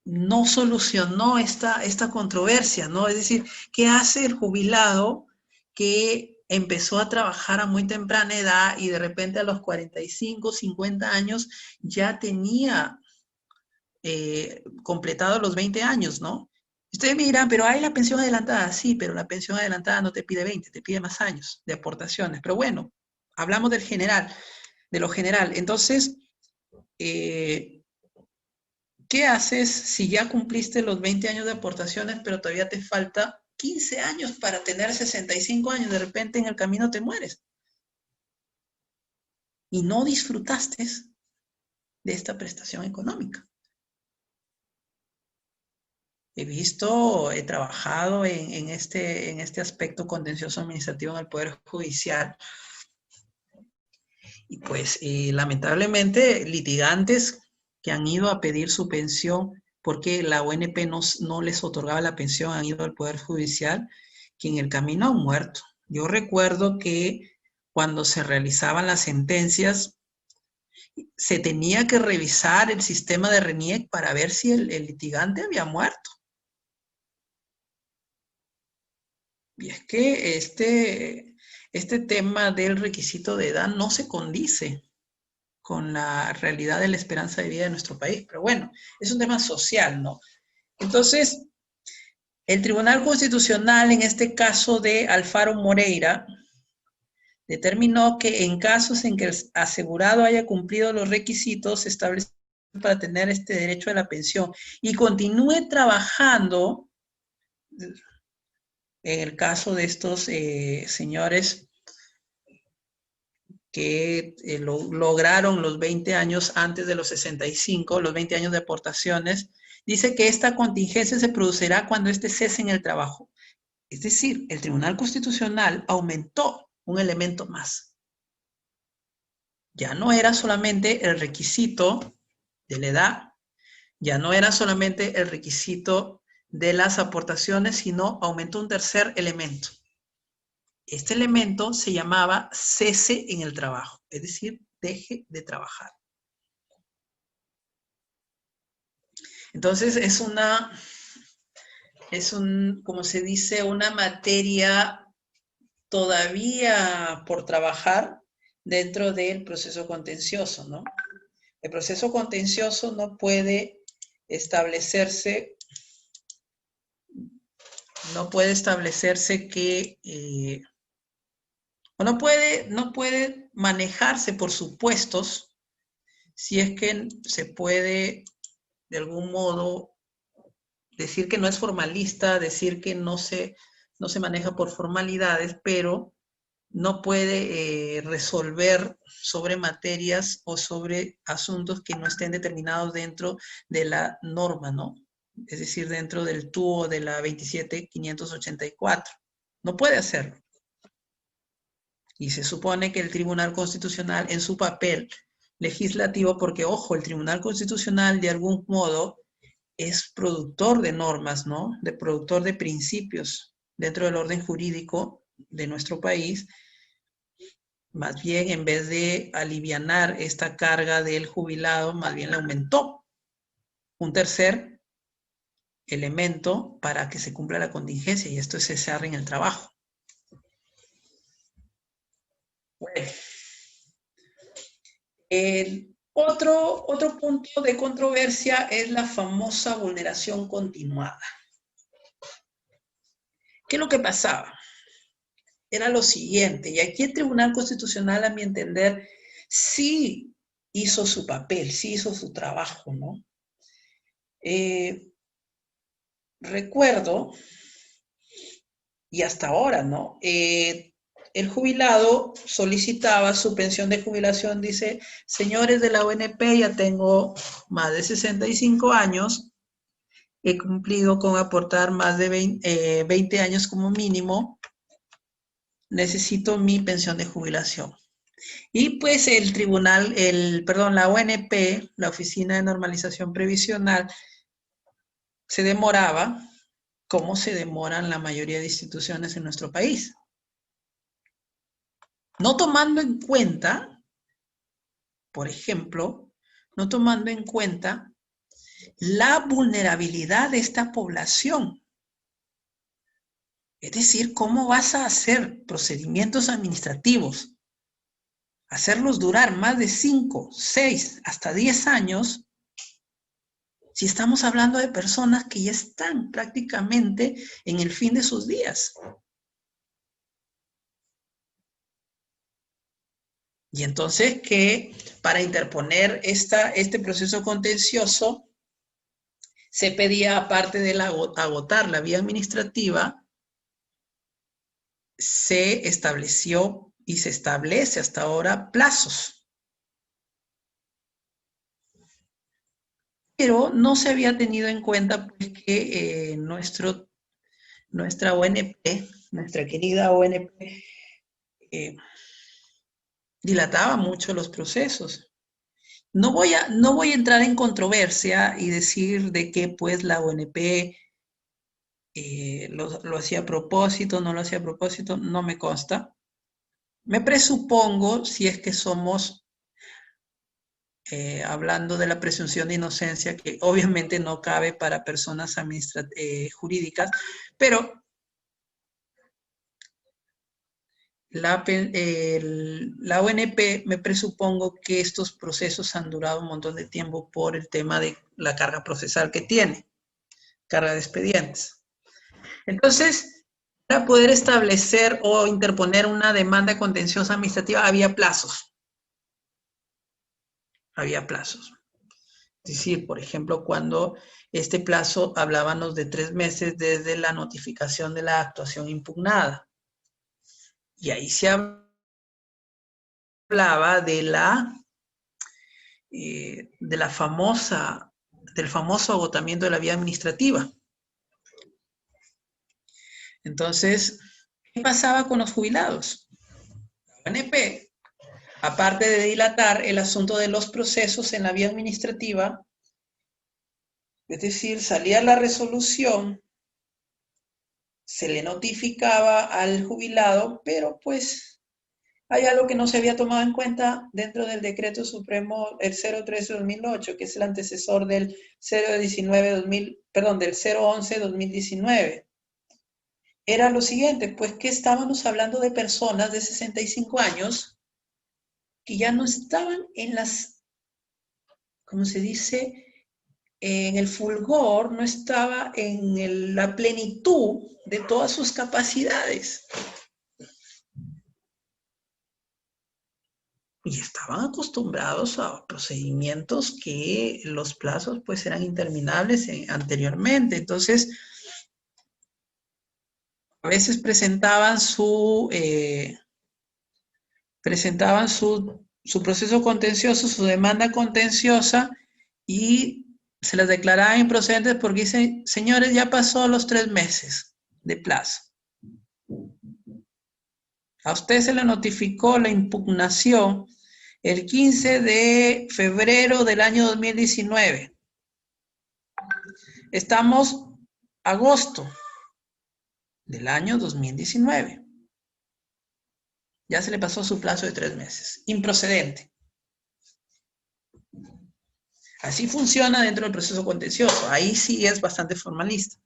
no solucionó esta controversia, ¿no? Es decir, ¿qué hace el jubilado que empezó a trabajar a muy temprana edad y de repente a los 45, 50 años ya tenía completado los 20 años, ¿no? Ustedes me dirán, pero hay la pensión adelantada. Sí, pero la pensión adelantada no te pide 20, te pide más años de aportaciones. Pero bueno, hablamos del general, de lo general. Entonces, ¿qué haces si ya cumpliste los 20 años de aportaciones, pero todavía te falta 15 años para tener 65 años? De repente en el camino te mueres. Y no disfrutaste de esta prestación económica. He trabajado en este aspecto contencioso administrativo en el Poder Judicial y pues lamentablemente litigantes que han ido a pedir su pensión porque la ONP no les otorgaba la pensión, han ido al Poder Judicial, que en el camino han muerto. Yo recuerdo que cuando se realizaban las sentencias, se tenía que revisar el sistema de RENIEC para ver si el litigante había muerto. Y es que este tema del requisito de edad no se condice con la realidad de la esperanza de vida de nuestro país. Pero bueno, es un tema social, ¿no? Entonces, el Tribunal Constitucional, en este caso de Alfaro Moreira, determinó que en casos en que el asegurado haya cumplido los requisitos establecidos para tener este derecho a la pensión y continúe trabajando, en el caso de estos señores que lograron los 20 años antes de los 65, los 20 años de aportaciones, dice que esta contingencia se producirá cuando éste cese en el trabajo. Es decir, el Tribunal Constitucional aumentó un elemento más. Ya no era solamente el requisito de la edad, ya no era solamente el requisito de las aportaciones, sino aumentó un tercer elemento. Este elemento se llamaba cese en el trabajo, es decir, deje de trabajar. Entonces como se dice, una materia todavía por trabajar dentro del proceso contencioso, ¿no? El proceso contencioso no puede establecerse que o no puede manejarse por supuestos si es que se puede de algún modo decir que no es formalista, decir que no se maneja por formalidades, pero no puede resolver sobre materias o sobre asuntos que no estén determinados dentro de la norma, ¿no? Es decir, dentro del TUO de la 27584. No puede hacerlo. Y se supone que el Tribunal Constitucional en su papel legislativo, porque ojo, el Tribunal Constitucional de algún modo es productor de normas, ¿no? De productor de principios dentro del orden jurídico de nuestro país. Más bien, en vez de alivianar esta carga del jubilado, más bien la aumentó. Un tercer elemento para que se cumpla la contingencia, y esto es cesar en el trabajo. Bueno, otro punto de controversia es la famosa vulneración continuada. ¿Qué es lo que pasaba? Era lo siguiente, y aquí el Tribunal Constitucional, a mi entender, sí hizo su papel, sí hizo su trabajo, ¿no? Recuerdo, y hasta ahora, ¿no? El jubilado solicitaba su pensión de jubilación, dice, señores de la ONP, ya tengo más de 65 años, he cumplido con aportar más de 20 años como mínimo, necesito mi pensión de jubilación. Y pues la ONP, la Oficina de Normalización Previsional, se demoraba, como se demoran la mayoría de instituciones en nuestro país. No tomando en cuenta, por ejemplo, no tomando en cuenta la vulnerabilidad de esta población. Es decir, ¿cómo vas a hacer procedimientos administrativos, hacerlos durar más de 5, 6, hasta 10 años, si estamos hablando de personas que ya están prácticamente en el fin de sus días? Y entonces que para interponer este proceso contencioso se pedía, aparte de agotar la vía administrativa, se estableció y se establece hasta ahora plazos. Pero no se había tenido en cuenta pues, que nuestra ONP, nuestra querida ONP, dilataba mucho los procesos. No voy a entrar en controversia y decir de que pues la ONP lo hacía a propósito, no lo hacía a propósito, no me consta. Me presupongo, si es que somos, hablando de la presunción de inocencia, que obviamente no cabe para personas jurídicas, pero la ONP, me presupongo que estos procesos han durado un montón de tiempo por el tema de la carga procesal que tiene, carga de expedientes. Entonces, para poder establecer o interponer una demanda contenciosa administrativa había plazos. Había plazos. Es decir, por ejemplo, cuando este plazo hablábamos de 3 meses desde la notificación de la actuación impugnada. Y ahí se hablaba del famoso agotamiento de la vía administrativa. Entonces, ¿qué pasaba con los jubilados? La ONP, aparte de dilatar el asunto de los procesos en la vía administrativa, es decir, salía la resolución, se le notificaba al jubilado, pero pues hay algo que no se había tomado en cuenta dentro del decreto supremo, el 013-2008, que es el antecesor del 011-2019. Era lo siguiente, pues que estábamos hablando de personas de 65 años que ya no estaban en las, ¿cómo se dice?, en el fulgor, no estaba en la plenitud de todas sus capacidades. Y estaban acostumbrados a procedimientos que los plazos pues eran interminables anteriormente. Entonces, a veces presentaban su proceso contencioso, su demanda contenciosa, y se las declaraban improcedentes porque dicen, señores, ya pasó los 3 meses de plazo. A usted se le notificó la impugnación el 15 de febrero del año 2019. Estamos agosto del año 2019. Ya se le pasó su plazo de 3 meses. Improcedente. Así funciona dentro del proceso contencioso. Ahí sí es bastante formalista.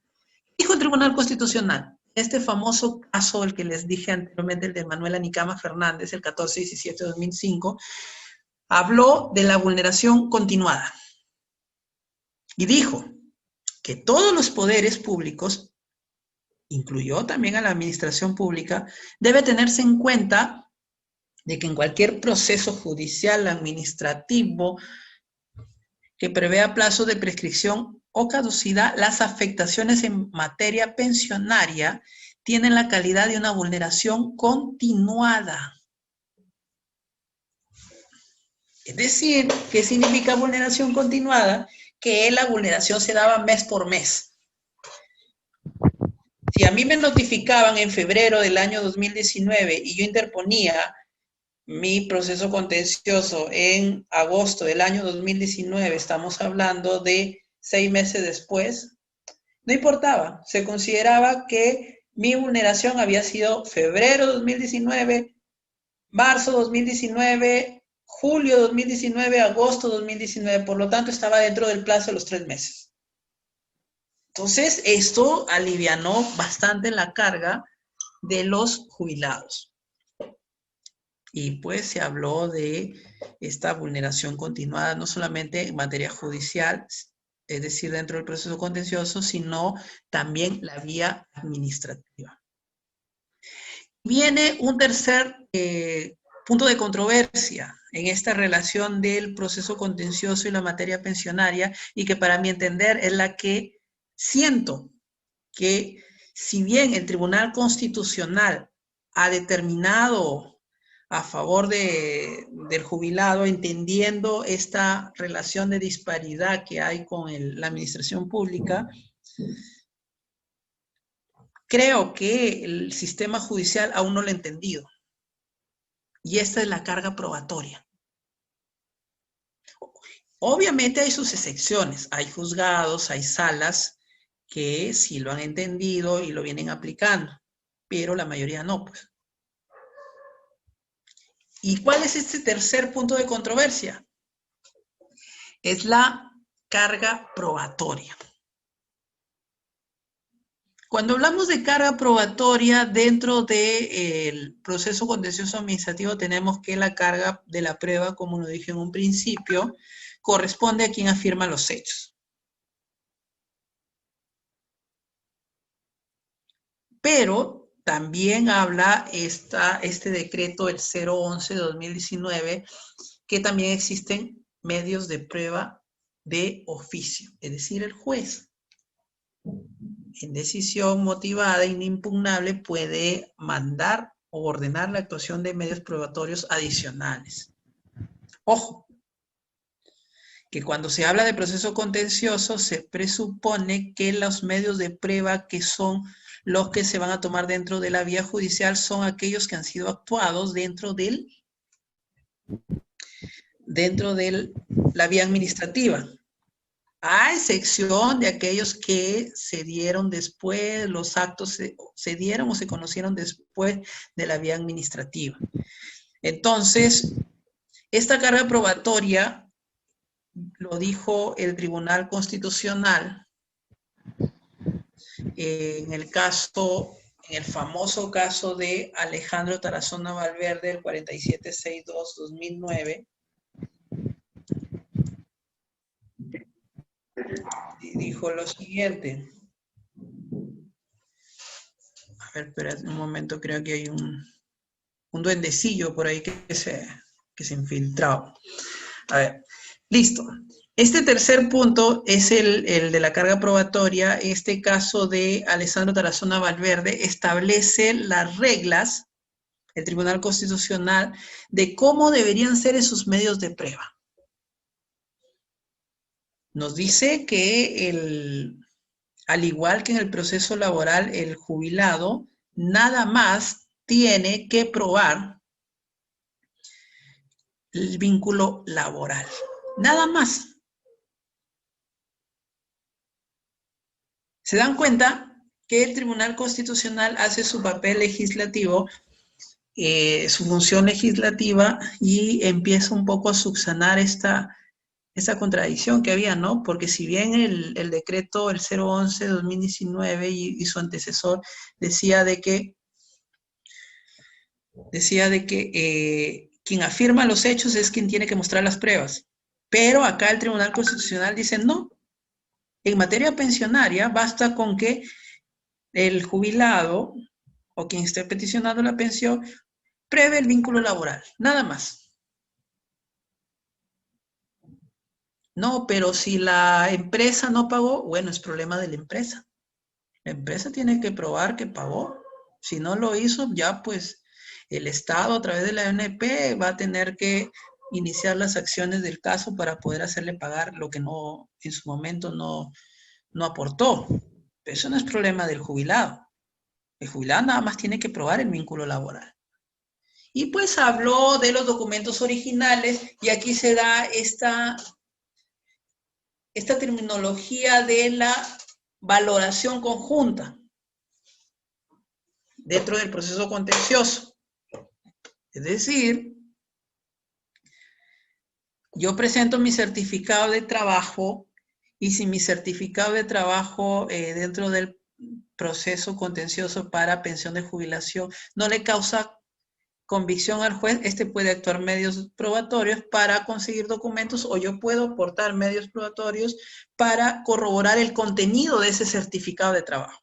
Dijo el Tribunal Constitucional, este famoso caso, el que les dije anteriormente, el de Manuela Nicama Fernández, el 14-17-2005, habló de la vulneración continuada. Y dijo que todos los poderes públicos, incluyó también a la administración pública, debe tenerse en cuenta de que en cualquier proceso judicial, administrativo, que prevea plazos de prescripción o caducidad, las afectaciones en materia pensionaria tienen la calidad de una vulneración continuada. Es decir, ¿qué significa vulneración continuada? Que la vulneración se daba mes por mes. Si a mí me notificaban en febrero del año 2019 y yo interponía mi proceso contencioso en agosto del año 2019, estamos hablando de 6 meses después, no importaba, se consideraba que mi vulneración había sido febrero 2019, marzo 2019, julio 2019, agosto 2019, por lo tanto estaba dentro del plazo de los 3 meses. Entonces, esto alivianó bastante la carga de los jubilados. Y pues se habló de esta vulneración continuada, no solamente en materia judicial, es decir, dentro del proceso contencioso, sino también la vía administrativa. Viene un tercer punto de controversia en esta relación del proceso contencioso y la materia pensionaria, y que para mi entender es la que siento que, si bien el Tribunal Constitucional ha determinado a favor del jubilado, entendiendo esta relación de disparidad que hay con la administración pública, creo que el sistema judicial aún no lo ha entendido. Y esta es la carga probatoria. Obviamente hay sus excepciones, hay juzgados, hay salas que sí lo han entendido y lo vienen aplicando, pero la mayoría no, pues. ¿Y cuál es este tercer punto de controversia? Es la carga probatoria. Cuando hablamos de carga probatoria, dentro del proceso contencioso administrativo tenemos que la carga de la prueba, como lo dije en un principio, corresponde a quien afirma los hechos. Pero también habla este decreto, el 011-2019, que también existen medios de prueba de oficio, es decir, el juez, en decisión motivada e inimpugnable, puede mandar o ordenar la actuación de medios probatorios adicionales. Ojo, que cuando se habla de proceso contencioso se presupone que los medios de prueba que son los que se van a tomar dentro de la vía judicial son aquellos que han sido actuados dentro de la vía administrativa, a excepción de aquellos que se dieron después, los actos se dieron o se conocieron después de la vía administrativa. Entonces, esta carga probatoria, lo dijo el Tribunal Constitucional, en el famoso caso de Alejandro Tarazona Valverde, el 4762-2009, y dijo lo siguiente. A ver, espera un momento, creo que hay un duendecillo por ahí que se infiltró. A ver, listo. Este tercer punto es el de la carga probatoria. Este caso de Alejandro Tarazona Valverde establece las reglas, el Tribunal Constitucional, de cómo deberían ser esos medios de prueba. Nos dice que al igual que en el proceso laboral, el jubilado nada más tiene que probar el vínculo laboral. Nada más. ¿Se dan cuenta que el Tribunal Constitucional hace su papel legislativo, su función legislativa, y empieza un poco a subsanar esta contradicción que había, ¿no? Porque si bien el decreto, el 011-2019 y su antecesor decía de que quien afirma los hechos es quien tiene que mostrar las pruebas. Pero acá el Tribunal Constitucional dice no. En materia pensionaria basta con que el jubilado o quien esté peticionando la pensión pruebe el vínculo laboral, nada más. No, pero si la empresa no pagó, bueno, es problema de la empresa. La empresa tiene que probar que pagó. Si no lo hizo, ya pues el Estado a través de la ONP va a tener que iniciar las acciones del caso para poder hacerle pagar lo que no, en su momento no aportó. Pero eso no es problema del jubilado. El jubilado nada más tiene que probar el vínculo laboral. Y pues habló de los documentos originales, y aquí se da esta terminología de la valoración conjunta dentro del proceso contencioso. Es decir, yo presento mi certificado de trabajo y si mi certificado de trabajo dentro del proceso contencioso para pensión de jubilación no le causa convicción al juez, este puede actuar medios probatorios para conseguir documentos o yo puedo aportar medios probatorios para corroborar el contenido de ese certificado de trabajo.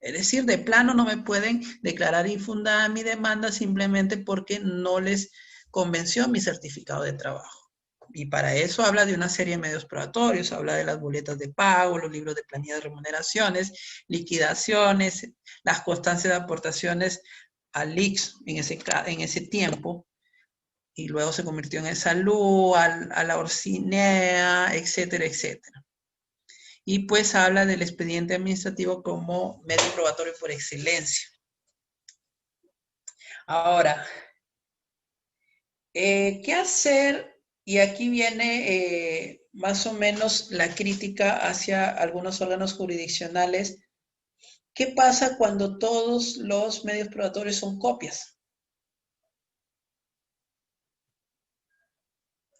Es decir, de plano no me pueden declarar infundada mi demanda simplemente porque no les convenció mi certificado de trabajo. Y para eso habla de una serie de medios probatorios, habla de las boletas de pago, los libros de planilla de remuneraciones, liquidaciones, las constancias de aportaciones al IX en ese tiempo, y luego se convirtió en el Salud, a la Orcinea, etcétera, etcétera. Y pues habla del expediente administrativo como medio probatorio por excelencia. Ahora, ¿qué hacer? Y aquí viene más o menos la crítica hacia algunos órganos jurisdiccionales. ¿Qué pasa cuando todos los medios probatorios son copias?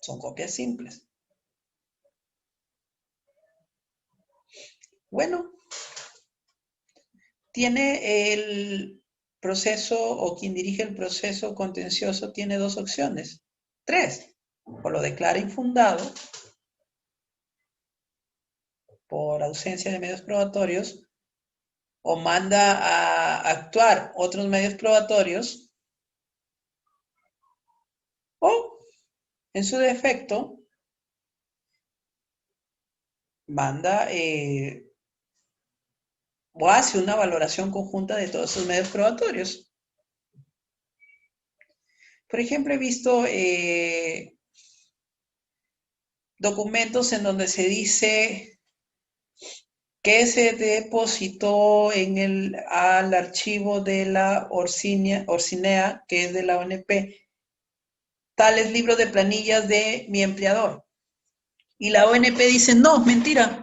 Son copias simples. Bueno, tiene el proceso o quien dirige el proceso contencioso tiene dos opciones, tres. O lo declara infundado por ausencia de medios probatorios, o manda a actuar otros medios probatorios, o en su defecto manda o hace una valoración conjunta de todos esos medios probatorios. Por ejemplo, he visto documentos en donde se dice que se depositó al archivo de la Orcinea, que es de la ONP, tales libros de planillas de mi empleador. Y la ONP dice, no, mentira.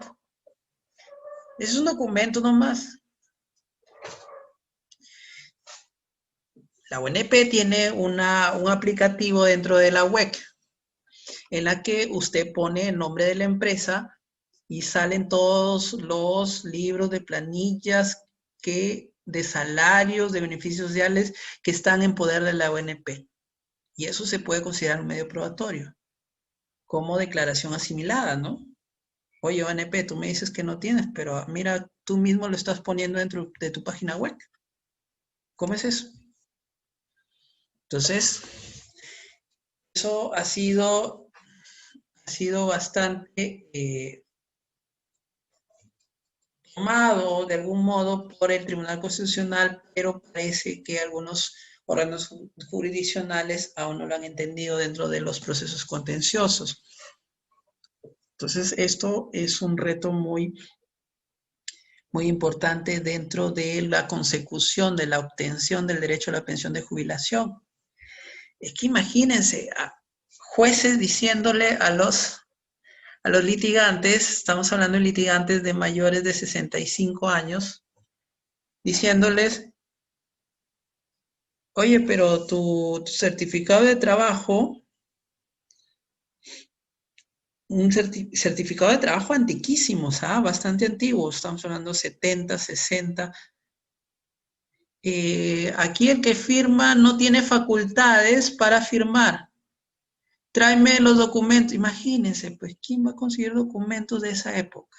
Es un documento nomás. La ONP tiene un aplicativo dentro de la WEC en la que usted pone el nombre de la empresa y salen todos los libros de planillas de salarios, de beneficios sociales que están en poder de la ONP. Y eso se puede considerar un medio probatorio, como declaración asimilada, ¿no? Oye, ONP, tú me dices que no tienes, pero mira, tú mismo lo estás poniendo dentro de tu página web. ¿Cómo es eso? Entonces, eso ha sido bastante tomado de algún modo por el Tribunal Constitucional, pero parece que algunos órganos jurisdiccionales aún no lo han entendido dentro de los procesos contenciosos. Entonces, esto es un reto muy importante dentro de la consecución de la obtención del derecho a la pensión de jubilación. Es que imagínense, a jueces diciéndole a los litigantes, estamos hablando de litigantes de mayores de 65 años, diciéndoles, oye, pero tu certificado de trabajo, un certificado de trabajo antiquísimo, ¿sabes? Bastante antiguo, estamos hablando 70, 60. Aquí el que firma no tiene facultades para firmar. Tráeme los documentos. Imagínense, pues, ¿quién va a conseguir documentos de esa época?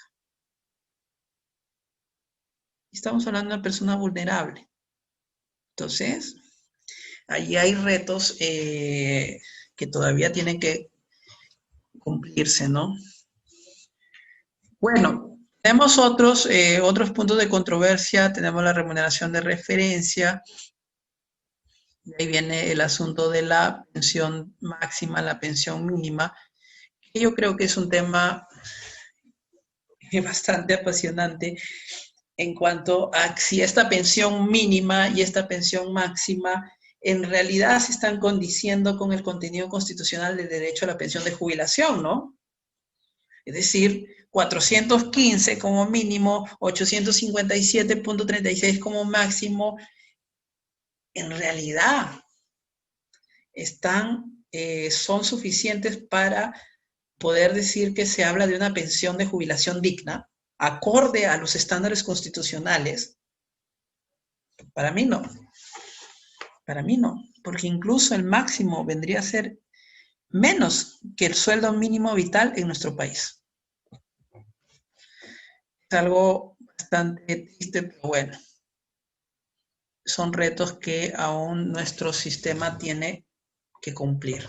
Estamos hablando de una persona vulnerable. Entonces, allí hay retos que todavía tienen que cumplirse, ¿no? Bueno, tenemos otros puntos de controversia. Tenemos la remuneración de referencia. Y ahí viene el asunto de la pensión máxima, la pensión mínima, que yo creo que es un tema bastante apasionante en cuanto a si esta pensión mínima y esta pensión máxima en realidad se están condiciendo con el contenido constitucional del derecho a la pensión de jubilación, ¿no? Es decir, 415 como mínimo, 857.36 como máximo, en realidad son suficientes para poder decir que se habla de una pensión de jubilación digna, acorde a los estándares constitucionales, para mí no. Para mí no, porque incluso el máximo vendría a ser menos que el sueldo mínimo vital en nuestro país. Es algo bastante triste, pero bueno, son retos que aún nuestro sistema tiene que cumplir.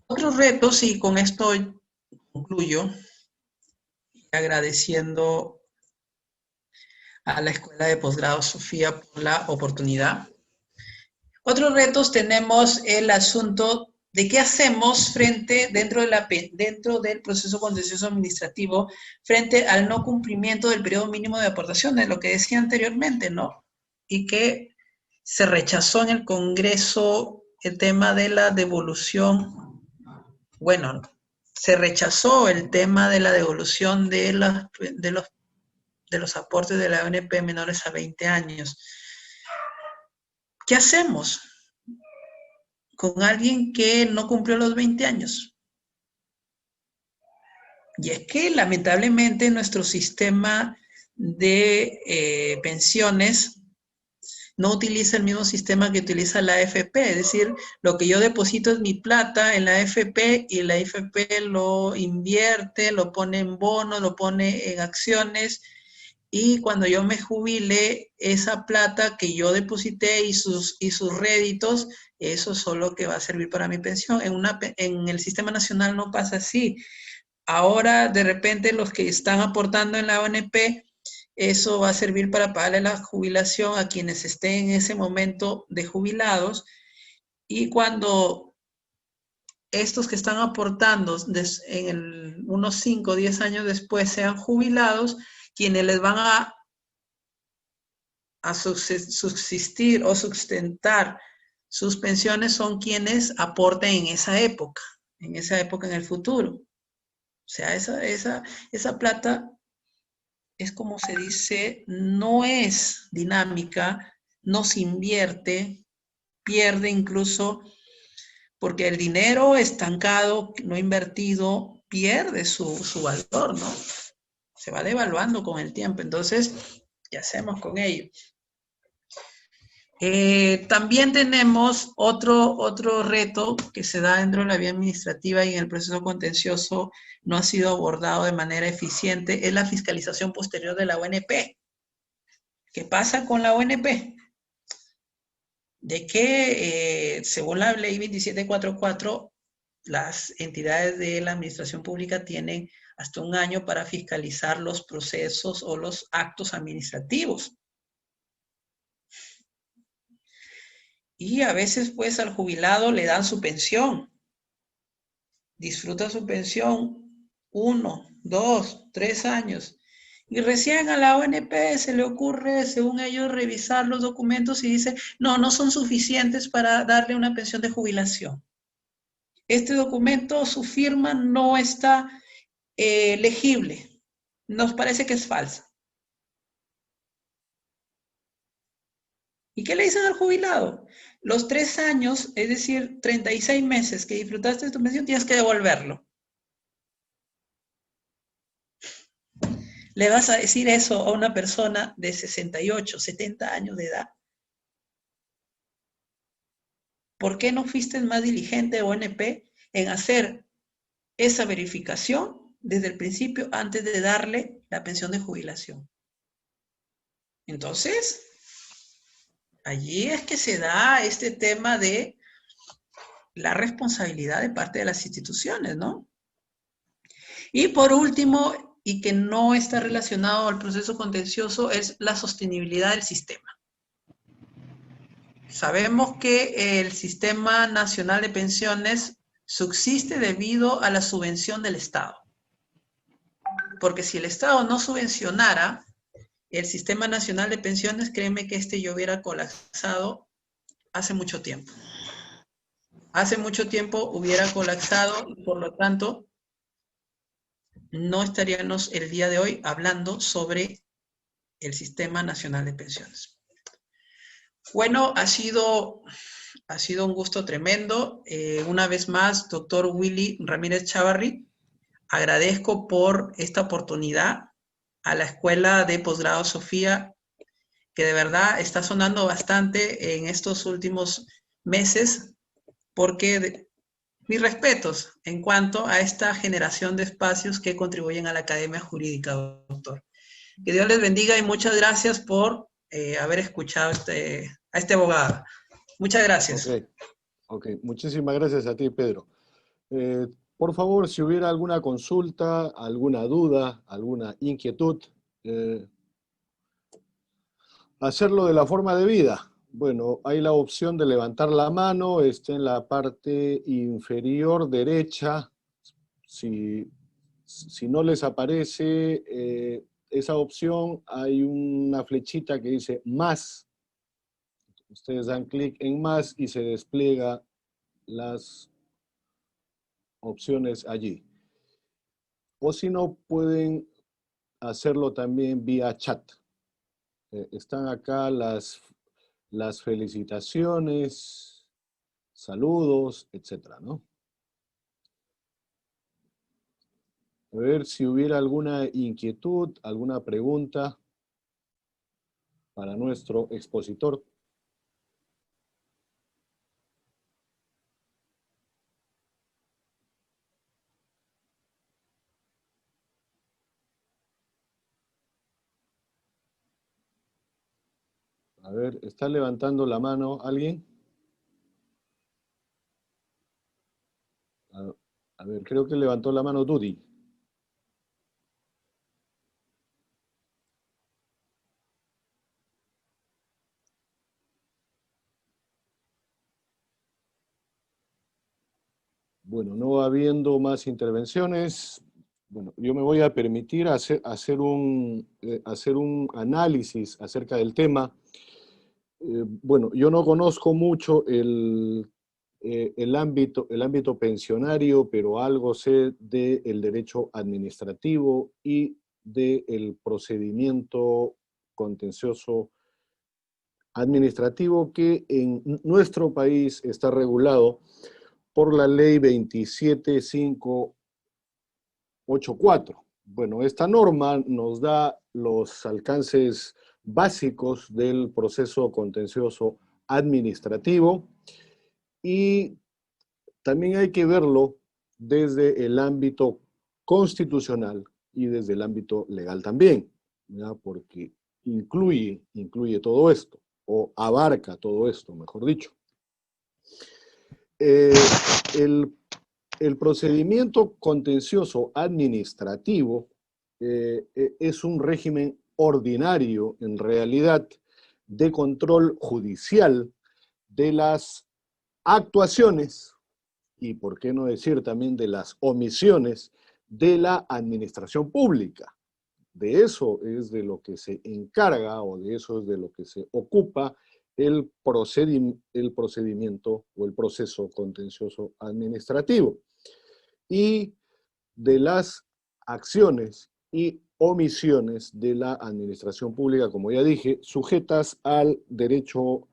Otros retos, y con esto concluyo, agradeciendo a la Escuela de Posgrado Sofía por la oportunidad. Otros retos tenemos el asunto de qué hacemos dentro del proceso contencioso administrativo frente al no cumplimiento del periodo mínimo de aportaciones, lo que decía anteriormente, ¿no? Y que se rechazó en el Congreso el tema de la devolución. Bueno, se rechazó el tema de la devolución de los aportes de la ONP menores a 20 años. ¿Qué hacemos con alguien que no cumplió los 20 años? Y es que lamentablemente nuestro sistema de pensiones no utiliza el mismo sistema que utiliza la AFP, es decir, lo que yo deposito es mi plata en la AFP y la AFP lo invierte, lo pone en bonos, lo pone en acciones, y cuando yo me jubile, esa plata que yo deposité y sus réditos, eso solo que va a servir para mi pensión. En el sistema nacional no pasa así. Ahora, de repente, los que están aportando en la ONP, eso va a servir para pagarle la jubilación a quienes estén en ese momento de jubilados, y cuando estos que están aportando unos 5 o 10 años después sean jubilados, quienes les van a subsistir o sustentar sus pensiones son quienes aporten en esa época en el futuro. O sea, esa plata es, como se dice, no es dinámica, no se invierte, pierde incluso, porque el dinero estancado, no invertido, pierde su valor, ¿no? Se va devaluando con el tiempo. Entonces, ¿qué hacemos con ello? También tenemos otro reto que se da dentro de la vía administrativa y en el proceso contencioso no ha sido abordado de manera eficiente, es la fiscalización posterior de la ONP. ¿Qué pasa con la ONP? De que, según la ley 2744, las entidades de la administración pública tienen hasta 1 año para fiscalizar los procesos o los actos administrativos. Y a veces, pues, al jubilado le dan su pensión. Disfruta su pensión 1, 2, 3 años. Y recién a la ONP se le ocurre, según ellos, revisar los documentos y dice, no son suficientes para darle una pensión de jubilación. Este documento, su firma no está legible. Nos parece que es falsa. ¿Y qué le dicen al jubilado? Los 3 años, es decir, 36 meses que disfrutaste de tu pensión, tienes que devolverlo. ¿Le vas a decir eso a una persona de 68, 70 años de edad? ¿Por qué no fuiste más diligente, ONP, en hacer esa verificación desde el principio antes de darle la pensión de jubilación? Entonces, allí es que se da este tema de la responsabilidad de parte de las instituciones, ¿no? Y por último, y que no está relacionado al proceso contencioso, es la sostenibilidad del sistema. Sabemos que el Sistema Nacional de Pensiones subsiste debido a la subvención del Estado. Porque si el Estado no subvencionara el Sistema Nacional de Pensiones, créeme que ya hubiera colapsado hace mucho tiempo. Hace mucho tiempo hubiera colapsado y por lo tanto no estaríamos el día de hoy hablando sobre el Sistema Nacional de Pensiones. Bueno, ha sido Ha sido un gusto tremendo. Una vez más, doctor Willy Ramírez Chavarri, agradezco por esta oportunidad a la Escuela de Posgrado Sofía, que de verdad está sonando bastante en estos últimos meses, porque mis respetos en cuanto a esta generación de espacios que contribuyen a la academia jurídica, doctor. Que Dios les bendiga y muchas gracias por haber escuchado a este abogado. Muchas Ok, gracias. ok. Muchísimas gracias a ti, Pedro. Eh, por favor, si hubiera alguna consulta, alguna duda, alguna inquietud, eh, hacerlo de la forma debida. Bueno, hay la opción de levantar la mano, está en la parte inferior derecha. Si no les aparece esa opción, hay una flechita que dice más. Ustedes dan clic en más y se despliega las opciones allí. O si no, pueden hacerlo también vía chat. Están acá las felicitaciones, saludos, etcétera, ¿no? A ver si hubiera alguna inquietud, alguna pregunta para nuestro expositor. A ver, ¿está levantando la mano alguien? A ver, creo que levantó la mano Dudy. Bueno, no habiendo más intervenciones, bueno, yo me voy a permitir hacer un análisis acerca del tema. Bueno, yo no conozco mucho el ámbito pensionario, pero algo sé del derecho administrativo y del procedimiento contencioso administrativo que en nuestro país está regulado por la ley 27584. Bueno, esta norma nos da los alcances básicos del proceso contencioso administrativo y también hay que verlo desde el ámbito constitucional y desde el ámbito legal también, ¿ya? Porque incluye todo esto, o abarca todo esto, mejor dicho. El procedimiento contencioso administrativo es un régimen ordinario, en realidad, de control judicial de las actuaciones, y por qué no decir también de las omisiones, de la administración pública. De eso es de lo que se encarga o de eso es de lo que se ocupa el procedimiento o el proceso contencioso administrativo. Y de las acciones y omisiones de la administración pública, como ya dije, sujetas al derecho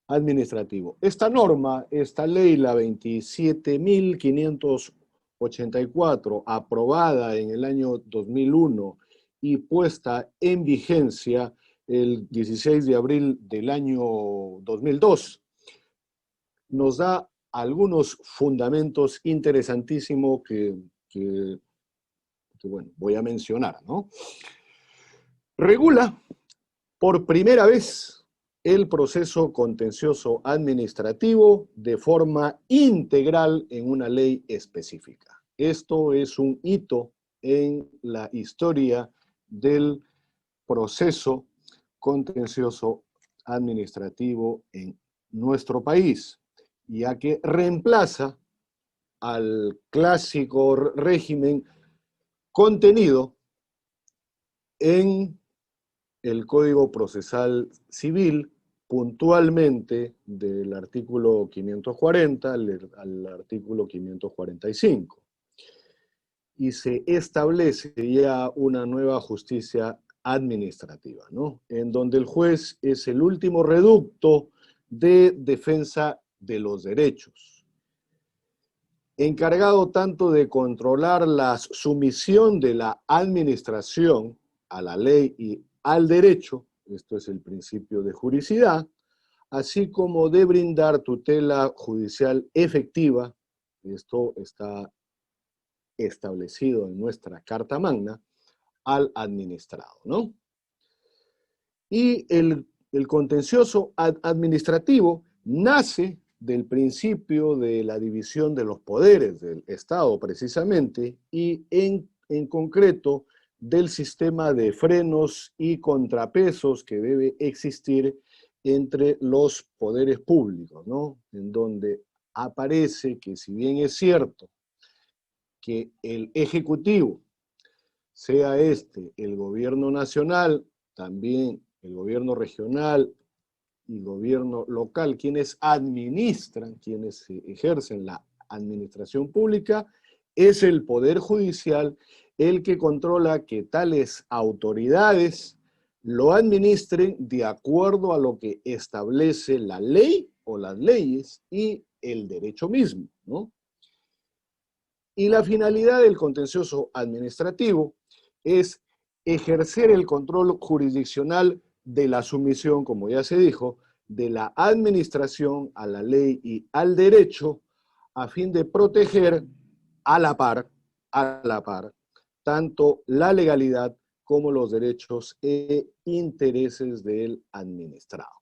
administrativo. Esta norma, esta ley, la 27.584, aprobada en el año 2001 y puesta en vigencia el 16 de abril del año 2002, nos da algunos fundamentos interesantísimos que bueno, voy a mencionar, ¿no? Regula por primera vez el proceso contencioso administrativo de forma integral en una ley específica. Esto es un hito en la historia del proceso contencioso administrativo en nuestro país, ya que reemplaza al clásico régimen contenido en el Código Procesal Civil, puntualmente del artículo 540 al artículo 545. Y se establece ya una nueva justicia administrativa, ¿no? En donde el juez es el último reducto de defensa de los derechos, encargado tanto de controlar la sumisión de la administración a la ley y al derecho, esto es el principio de juricidad, así como de brindar tutela judicial efectiva, esto está establecido en nuestra Carta Magna, al administrado, ¿no? Y el contencioso administrativo nace del principio de la división de los poderes del Estado, precisamente, y en concreto del sistema de frenos y contrapesos que debe existir entre los poderes públicos, ¿no? En donde aparece que, si bien es cierto que el Ejecutivo, sea este el gobierno nacional, también el gobierno regional y gobierno local, quienes administran, quienes ejercen la administración pública, es el Poder Judicial el que controla que tales autoridades lo administren de acuerdo a lo que establece la ley o las leyes y el derecho mismo, ¿no? Y la finalidad del contencioso administrativo es ejercer el control jurisdiccional de la sumisión, como ya se dijo, de la administración a la ley y al derecho, a fin de proteger a la par, tanto la legalidad como los derechos e intereses del administrado.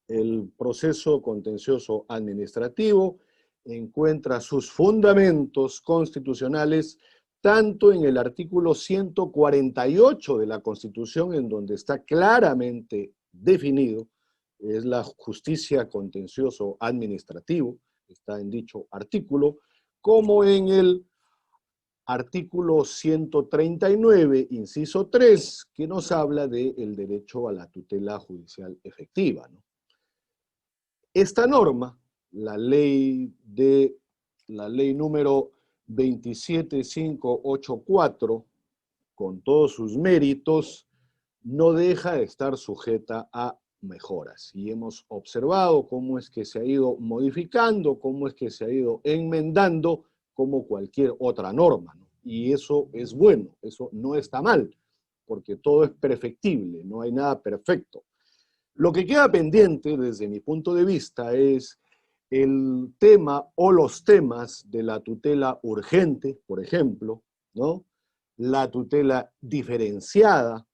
El proceso contencioso administrativo encuentra sus fundamentos constitucionales tanto en el artículo 148 de la Constitución, en donde está claramente definido, es la justicia contencioso administrativo, está en dicho artículo, como en el artículo 139, inciso 3, que nos habla del derecho a la tutela judicial efectiva, ¿no? Esta norma, la ley número 27584, con todos sus méritos, no deja de estar sujeta a mejoras. Y hemos observado cómo es que se ha ido modificando, cómo es que se ha ido enmendando, como cualquier otra norma, ¿no? Y eso es bueno, eso no está mal, porque todo es perfectible, no hay nada perfecto. Lo que queda pendiente, desde mi punto de vista, es el tema o los temas de la tutela urgente, por ejemplo, ¿no? La tutela diferenciada,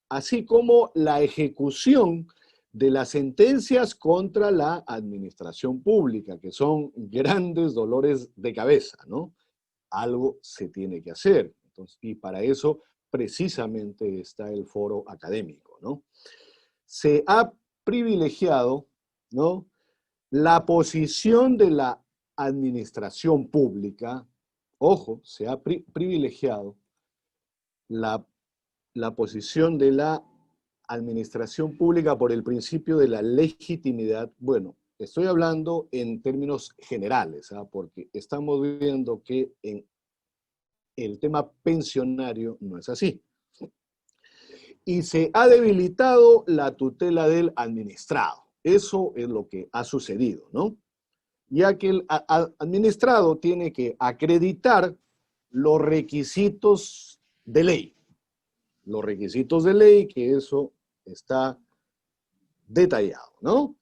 así como la ejecución de las sentencias contra la administración pública, que son grandes dolores de cabeza, ¿no? Algo se tiene que hacer. Entonces, y para eso precisamente está el foro académico, ¿no? Se ha privilegiado, ¿no?, la posición de la administración pública, ojo, se ha privilegiado la posición de la administración pública por el principio de la legitimidad. Bueno, estoy hablando en términos generales, ¿eh? Porque estamos viendo que en el tema pensionario no es así. Y se ha debilitado la tutela del administrado. Eso es lo que ha sucedido, ¿no? Ya que el administrado tiene que acreditar los requisitos de ley. Los requisitos de ley, que eso está detallado, ¿no?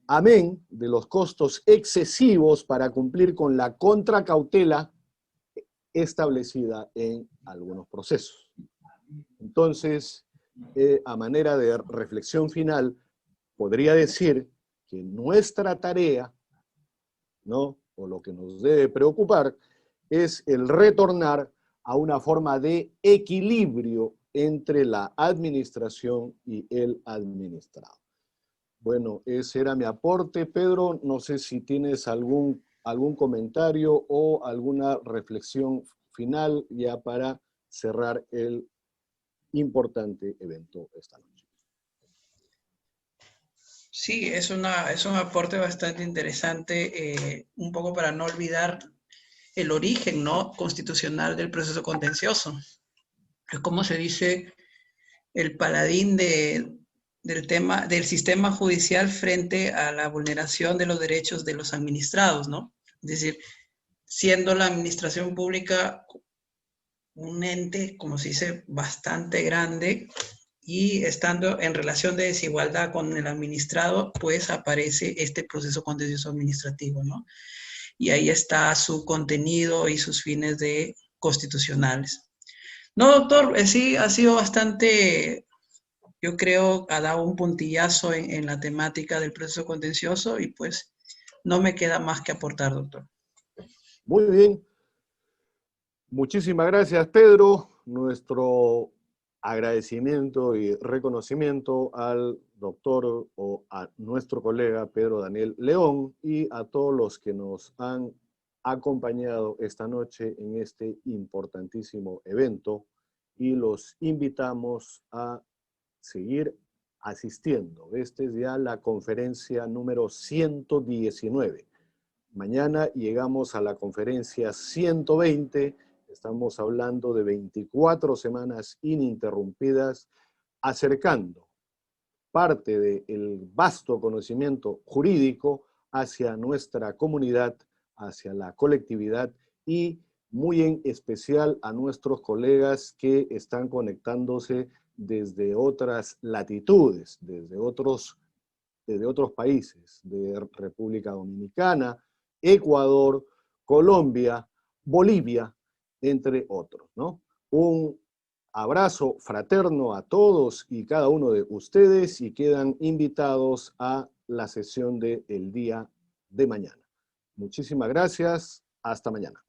Amén de los costos excesivos para cumplir con la contracautela establecida en algunos procesos. Entonces, a manera de reflexión final, podría decir que nuestra tarea, ¿no?, o lo que nos debe preocupar, es el retornar a una forma de equilibrio entre la administración y el administrado. Bueno, ese era mi aporte, Pedro. No sé si tienes algún comentario o alguna reflexión final ya para cerrar el importante evento esta noche. Sí, es un aporte bastante interesante, un poco para no olvidar el origen, ¿no?, constitucional del proceso contencioso. Es como se dice, el paladín de del tema del sistema judicial frente a la vulneración de los derechos de los administrados, ¿no? Es decir, siendo la administración pública un ente, como se dice, bastante grande y estando en relación de desigualdad con el administrado, pues aparece este proceso contencioso administrativo, ¿no? Y ahí está su contenido y sus fines de constitucionales. No, doctor, sí, ha sido bastante, yo creo, ha dado un puntillazo en la temática del proceso contencioso y pues no me queda más que aportar, doctor. Muy bien. Muchísimas gracias, Pedro. Nuestro agradecimiento y reconocimiento al doctor o a nuestro colega Pedro Daniel León y a todos los que nos han acompañado esta noche en este importantísimo evento y los invitamos a seguir asistiendo. Esta es ya la conferencia número 119. Mañana llegamos a la conferencia 120. Estamos hablando de 24 semanas ininterrumpidas, acercando parte del vasto conocimiento jurídico hacia nuestra comunidad, hacia la colectividad y muy en especial a nuestros colegas que están conectándose desde otras latitudes, desde otros países, de República Dominicana, Ecuador, Colombia, Bolivia, entre otros, ¿no? Un abrazo fraterno a todos y cada uno de ustedes y quedan invitados a la sesión del día de mañana. Muchísimas gracias. Hasta mañana.